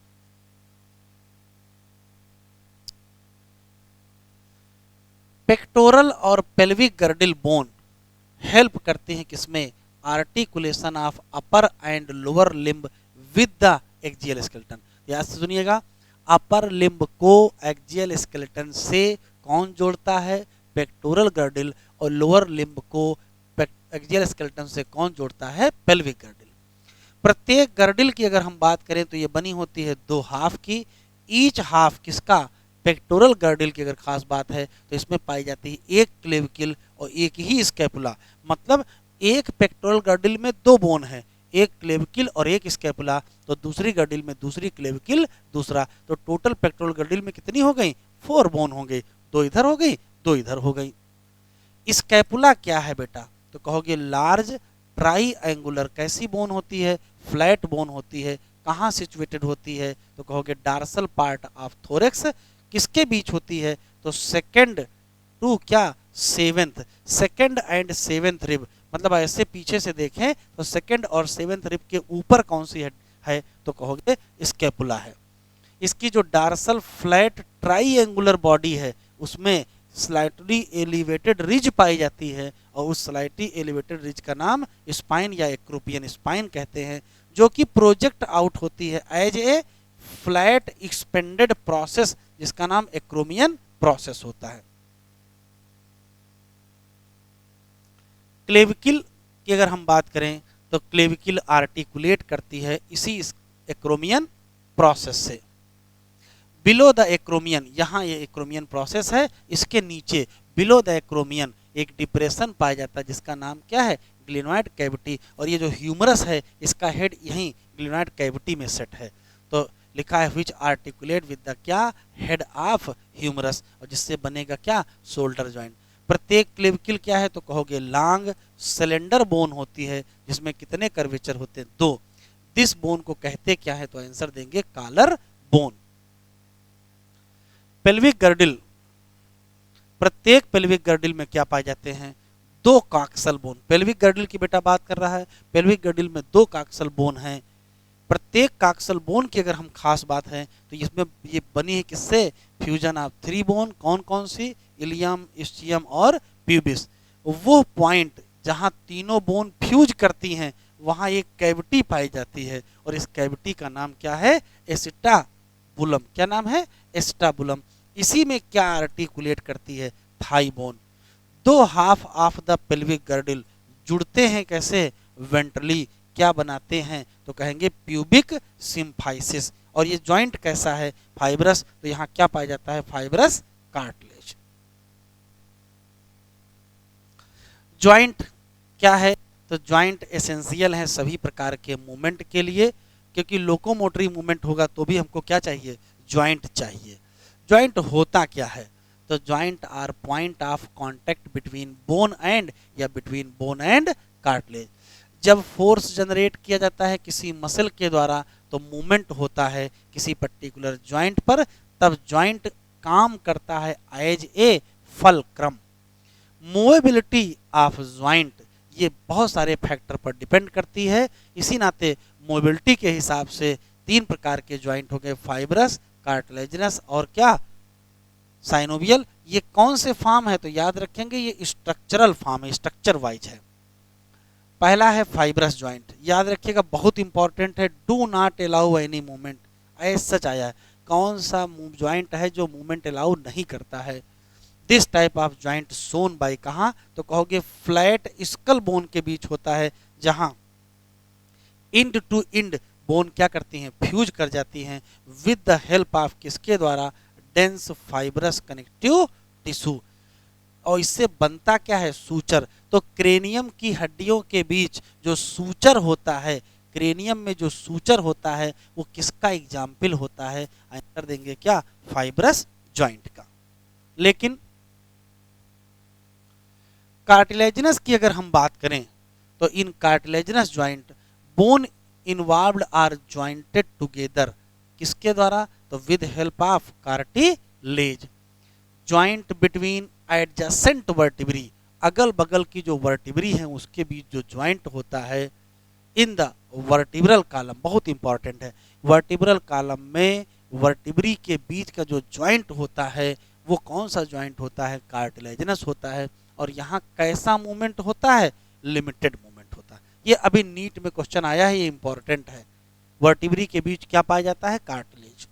पेक्टोरल और पेल्विक गर्डिल बोन हेल्प करते हैं किसमें, articulation of upper and lower limb with the axial skeleton. याद से सुनिएगा, अपर लिम्ब को एक्सियल स्केलेटन से कौन जोड़ता है, पेक्टोरल गर्डिल, और लोअर लिम्ब को एक्सियल स्केलेटन से कौन जोड़ता है, पेल्विक गर्डिल। प्रत्येक गर्डिल की अगर हम बात करें तो ये बनी होती है 2 हाफ की। ईच हाफ किसका, पेक्टोरल गर्डिल की अगर खास बात है तो इसमें पाई जाती है एक क्लेविकल और एक ही स्कैपुला। मतलब एक पेक्टोरल गर्डिल में 2 बोन है, एक क्लेविकल और एक स्कैपुला, तो दूसरी गर्डिल में दूसरी क्लेविकल दूसरा, तो टोटल पेक्टोरल गर्डिल में कितनी हो गई, 4 बोन हो गई, 2 इधर हो गई 2 इधर हो गई। स्कैपुला क्या है बेटा, तो कहोगे लार्ज ट्राई एंगुलर कैसी बोन होती है, फ्लैट बोन होती है। कहाँ सिचुएटेड होती है, तो कहोगे डार्सल पार्ट ऑफ थोरेक्स। किसके बीच होती है, तो सेकंड टू क्या, 7th, second and 7th rib. मतलब ऐसे पीछे से देखें तो सेकंड और 7th रिब के ऊपर कौन सी है, तो कहोगे स्कैपुला है। इसकी जो डार्सल फ्लैट ट्राईएंगुलर बॉडी है उसमें स्लाइटली एलिवेटेड रिज पाई जाती है और उस स्लाइटली एलिवेटेड रिज का नाम स्पाइन या एक्रोपियन स्पाइन कहते हैं, जो कि प्रोजेक्ट आउट होती है as a flat expanded process जिसका नाम एक्रोमियन प्रोसेस होता है। क्लेविकल की अगर हम बात करें तो क्लेविकल आर्टिकुलेट करती है इसी एक्रोमियन प्रोसेस से। बिलो द एक्रोमियन, यहाँ ये एक्रोमियन प्रोसेस है, इसके नीचे बिलो द एक्रोमियन एक डिप्रेशन पाया जाता है जिसका नाम क्या है, ग्लेनोइड कैविटी, और ये जो ह्यूमरस है इसका हेड यहीं ग्लेनोइड कैविटी में सेट है। तो लिखा है विच आर्टिकुलेट विद द क्या हेड ऑफ ह्यूमरस, और जिससे बनेगा क्या शोल्डर जॉइंट। प्रत्येक क्लेविकल क्या है तो कहोगे लॉन्ग सिलेंडर बोन होती है जिसमें कितने कर्वेचर होते हैं, 2। दिस बोन को कहते क्या है तो आंसर देंगे कॉलर बोन। पेल्विक गर्डिल, प्रत्येक पेल्विक गर्डिल में क्या पाए जाते हैं, 2 कॉक्सल बोन। पेल्विक गर्डिल की बेटा बात कर रहा है, पेल्विक गर्डिल में 2 कॉक्सल बोन हैं। प्रत्येक कॉक्सल बोन की अगर हम खास बात है तो इसमें ये बनी है किससे, फ्यूजन ऑफ 3 बोन। कौन कौन सी, इलियम, इस्चियम और प्यूबिस। वो पॉइंट जहां तीनों बोन फ्यूज करती हैं वहां एक कैविटी पाई जाती है, और इस कैविटी का नाम क्या है, एसिटाबुलम। क्या नाम है, एसिटाबुलम। इसी में क्या आर्टिकुलेट करती है, thigh bone. 2 half of the pelvic girdle जुड़ते हैं कैसे, वेंट्रली। क्या बनाते हैं तो कहेंगे प्यूबिक सिम्फाइसिस। और ये जॉइंट कैसा है, फाइब्रस। तो यहाँ क्या पाया जाता है, फाइब्रस कार्टिलेज। जॉइंट क्या है तो जॉइंट एसेंशियल है सभी प्रकार के मूवमेंट के लिए, क्योंकि लोकोमोटरी मूवमेंट होगा तो भी हमको क्या चाहिए, जॉइंट चाहिए। जॉइंट होता क्या है तो joint are point of contact between bone and या बिटवीन बोन एंड कार्टिलेज। जब फोर्स जनरेट किया जाता है किसी मसल के द्वारा तो मूवमेंट होता है किसी पर्टिकुलर जॉइंट पर, तब जॉइंट काम करता है as a fulcrum. Movability of joint ये बहुत सारे फैक्टर पर डिपेंड करती है। इसी नाते मोबिलिटी के हिसाब से 3 प्रकार के जॉइंट हो गए, फाइब्रस, कार्टिलेजिनस और क्या, साइनोवियल। ये कौन से फॉर्म है तो याद रखेंगे ये स्ट्रक्चरल फॉर्म है, स्ट्रक्चर वाइज है। पहला है फाइब्रस जॉइंट, याद रखिएगा बहुत इंपॉर्टेंट है, do not allow any movement. ऐसा सच आया है, कौन सा जॉइंट है जो मूवमेंट अलाउ नहीं करता है। This type of joint shown by कहाँ तो कहोगे फ्लैट स्कल बोन के बीच होता है, जहां इंड टू इंड बोन क्या करती हैं, फ्यूज कर जाती हैं विद द हेल्प ऑफ किसके द्वारा, डेंस फाइब्रस कनेक्टिव टिश्यू। और इससे बनता क्या है, सूचर। तो क्रेनियम की हड्डियों के बीच जो सूचर होता है, क्रेनियम में जो सूचर होता है वो किसका एग्जाम्पल होता है, आंसर देंगे क्या, फाइब्रस जॉइंट का। लेकिन कार्टिलेजिनस की अगर हम बात करें तो in cartilaginous joint bone involved are jointed together, किसके द्वारा तो with help of cartilage. Joint between adjacent vertebrae, अगल बगल की जो वर्टिब्री है उसके बीच जो जॉइंट होता है इन द वर्टिब्रल कॉलम, बहुत इंपॉर्टेंट है। वर्टिब्रल कॉलम में वर्टिब्री के बीच का जो जॉइंट होता है वो कौन सा जॉइंट होता है, कार्टिलेजिनस होता है। और यहाँ कैसा मूवमेंट होता है, लिमिटेड मूवमेंट होता है। ये अभी नीट में क्वेश्चन आया है, ये इंपॉर्टेंट है। वर्टिब्री के बीच क्या पाया जाता है, कार्टिलेज।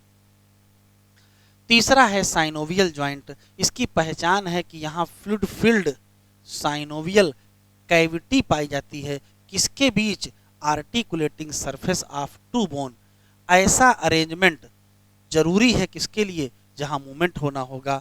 तीसरा है साइनोवियल जॉइंट, इसकी पहचान है कि यहाँ फ्लूइड फिल्ड साइनोवियल कैविटी पाई जाती है, किसके बीच, आर्टिकुलेटिंग सरफेस ऑफ 2 बोन। ऐसा अरेंजमेंट जरूरी है किसके लिए, जहां मूवमेंट होना होगा।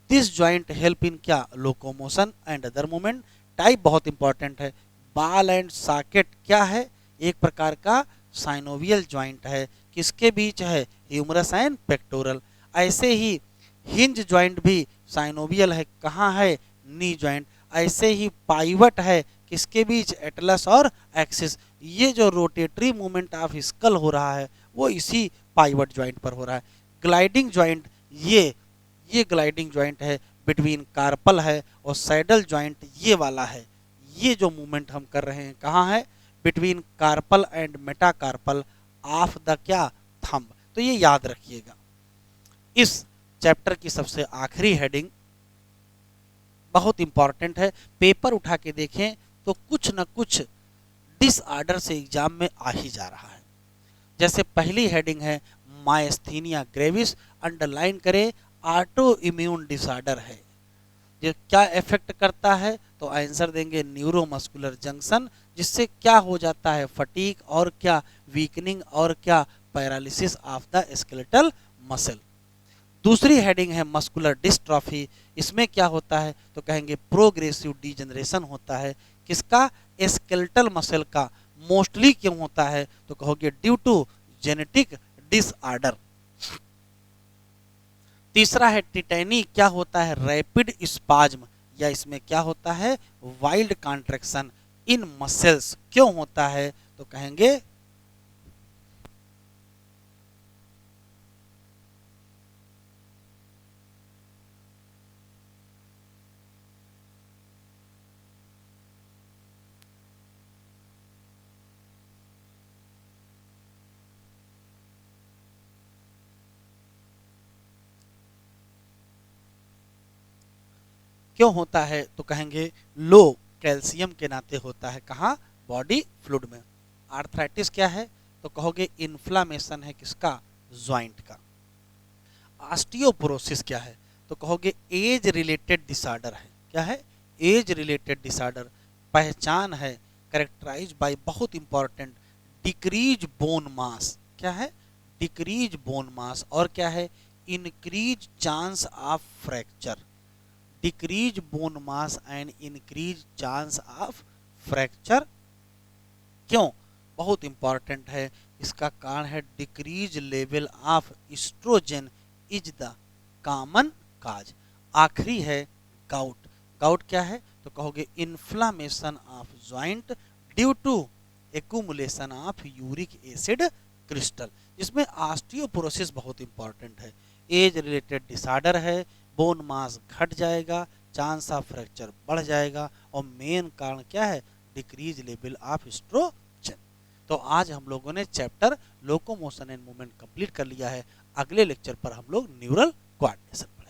दिस जॉइंट हेल्प इन क्या, locomotion and other movement. Type बहुत इंपॉर्टेंट है, बाल एंड सॉकेट क्या है, एक प्रकार का साइनोवियल जॉइंट है, किसके बीच है, ह्यूमरस एंड पेक्टोरल। ऐसे ही हिंज जॉइंट भी साइनोवियल है, कहाँ है, नी जॉइंट। ऐसे ही पाइवट है, किसके बीच, एटलस और एक्सिस। ये जो रोटेटरी मूवमेंट ऑफ स्कल हो रहा है वो इसी पाइवट जॉइंट पर हो रहा है। ग्लाइडिंग जॉइंट ये ग्लाइडिंग जॉइंट है, बिटवीन कार्पल है और सैडल जॉइंट ये वाला है। ये जो मूवमेंट हम कर रहे हैं कहाँ है, between carpal and metacarpal of the क्या, थंब। तो ये याद रखिएगा। इस चैप्टर की सबसे आखिरी हेडिंग बहुत इंपॉर्टेंट है, पेपर उठा के देखें तो कुछ न कुछ डिसऑर्डर से एग्जाम में आ ही जा रहा है। जैसे पहली हेडिंग है मायस्थीनिया ग्रेविस, अंडरलाइन करें, ऑटो इम्यून डिसऑर्डर है। ये क्या इफेक्ट करता है तो आंसर देंगे न्यूरोमस्कुलर जंक्शन, जिससे क्या हो जाता है, फटीग और क्या, वीकनिंग और क्या, paralysis of the skeletal muscle. दूसरी हेडिंग है मस्कुलर डिस्ट्रॉफी। इसमें क्या होता है तो कहेंगे प्रोग्रेसिव डीजनरेशन होता है। किसका? स्केलेटल मसल का। मोस्टली क्यों होता है तो कहोगे ड्यू टू जेनेटिक डिसऑर्डर। तीसरा है टिटेनी, क्या होता है? रैपिड स्पाज्म, या इसमें क्या होता है? वाइल्ड कॉन्ट्रैक्शन इन मसल्स। क्यों होता है तो कहेंगे क्यों होता है तो कहेंगे लो कैल्शियम के नाते होता है। कहाँ? बॉडी फ्लूइड में। आर्थराइटिस क्या है तो कहोगे इन्फ्लामेशन है। किसका? ज्वाइंट का। ऑस्टियोपोरोसिस क्या है तो कहोगे एज रिलेटेड डिसऑर्डर है। क्या है? Age related disorder. पहचान है कैरेक्टराइज बाय, बहुत इंपॉर्टेंट, डिक्रीज बोन मास। क्या है? Decrease bone mass. और क्या है? Increase chance of fracture. Decrease bone mass and increase chance of fracture. क्यों? बहुत इंपॉर्टेंट है। इसका कारण है decrease level of oestrogen is the common cause. आखिरी है गाउट। गाउट क्या है तो कहोगे inflammation of joint due to accumulation of uric acid crystal. जिसमें ऑस्टियोपोरोसिस बहुत इंपॉर्टेंट है। एज रिलेटेड डिसऑर्डर है, बोन मास घट जाएगा, चांस ऑफ फ्रैक्चर बढ़ जाएगा, और मेन कारण क्या है? Decrease level of oestrogen. तो आज हम लोगों ने chapter locomotion and movement complete कर लिया है। अगले लेक्चर पर हम लोग न्यूरल कोऑर्डिनेशन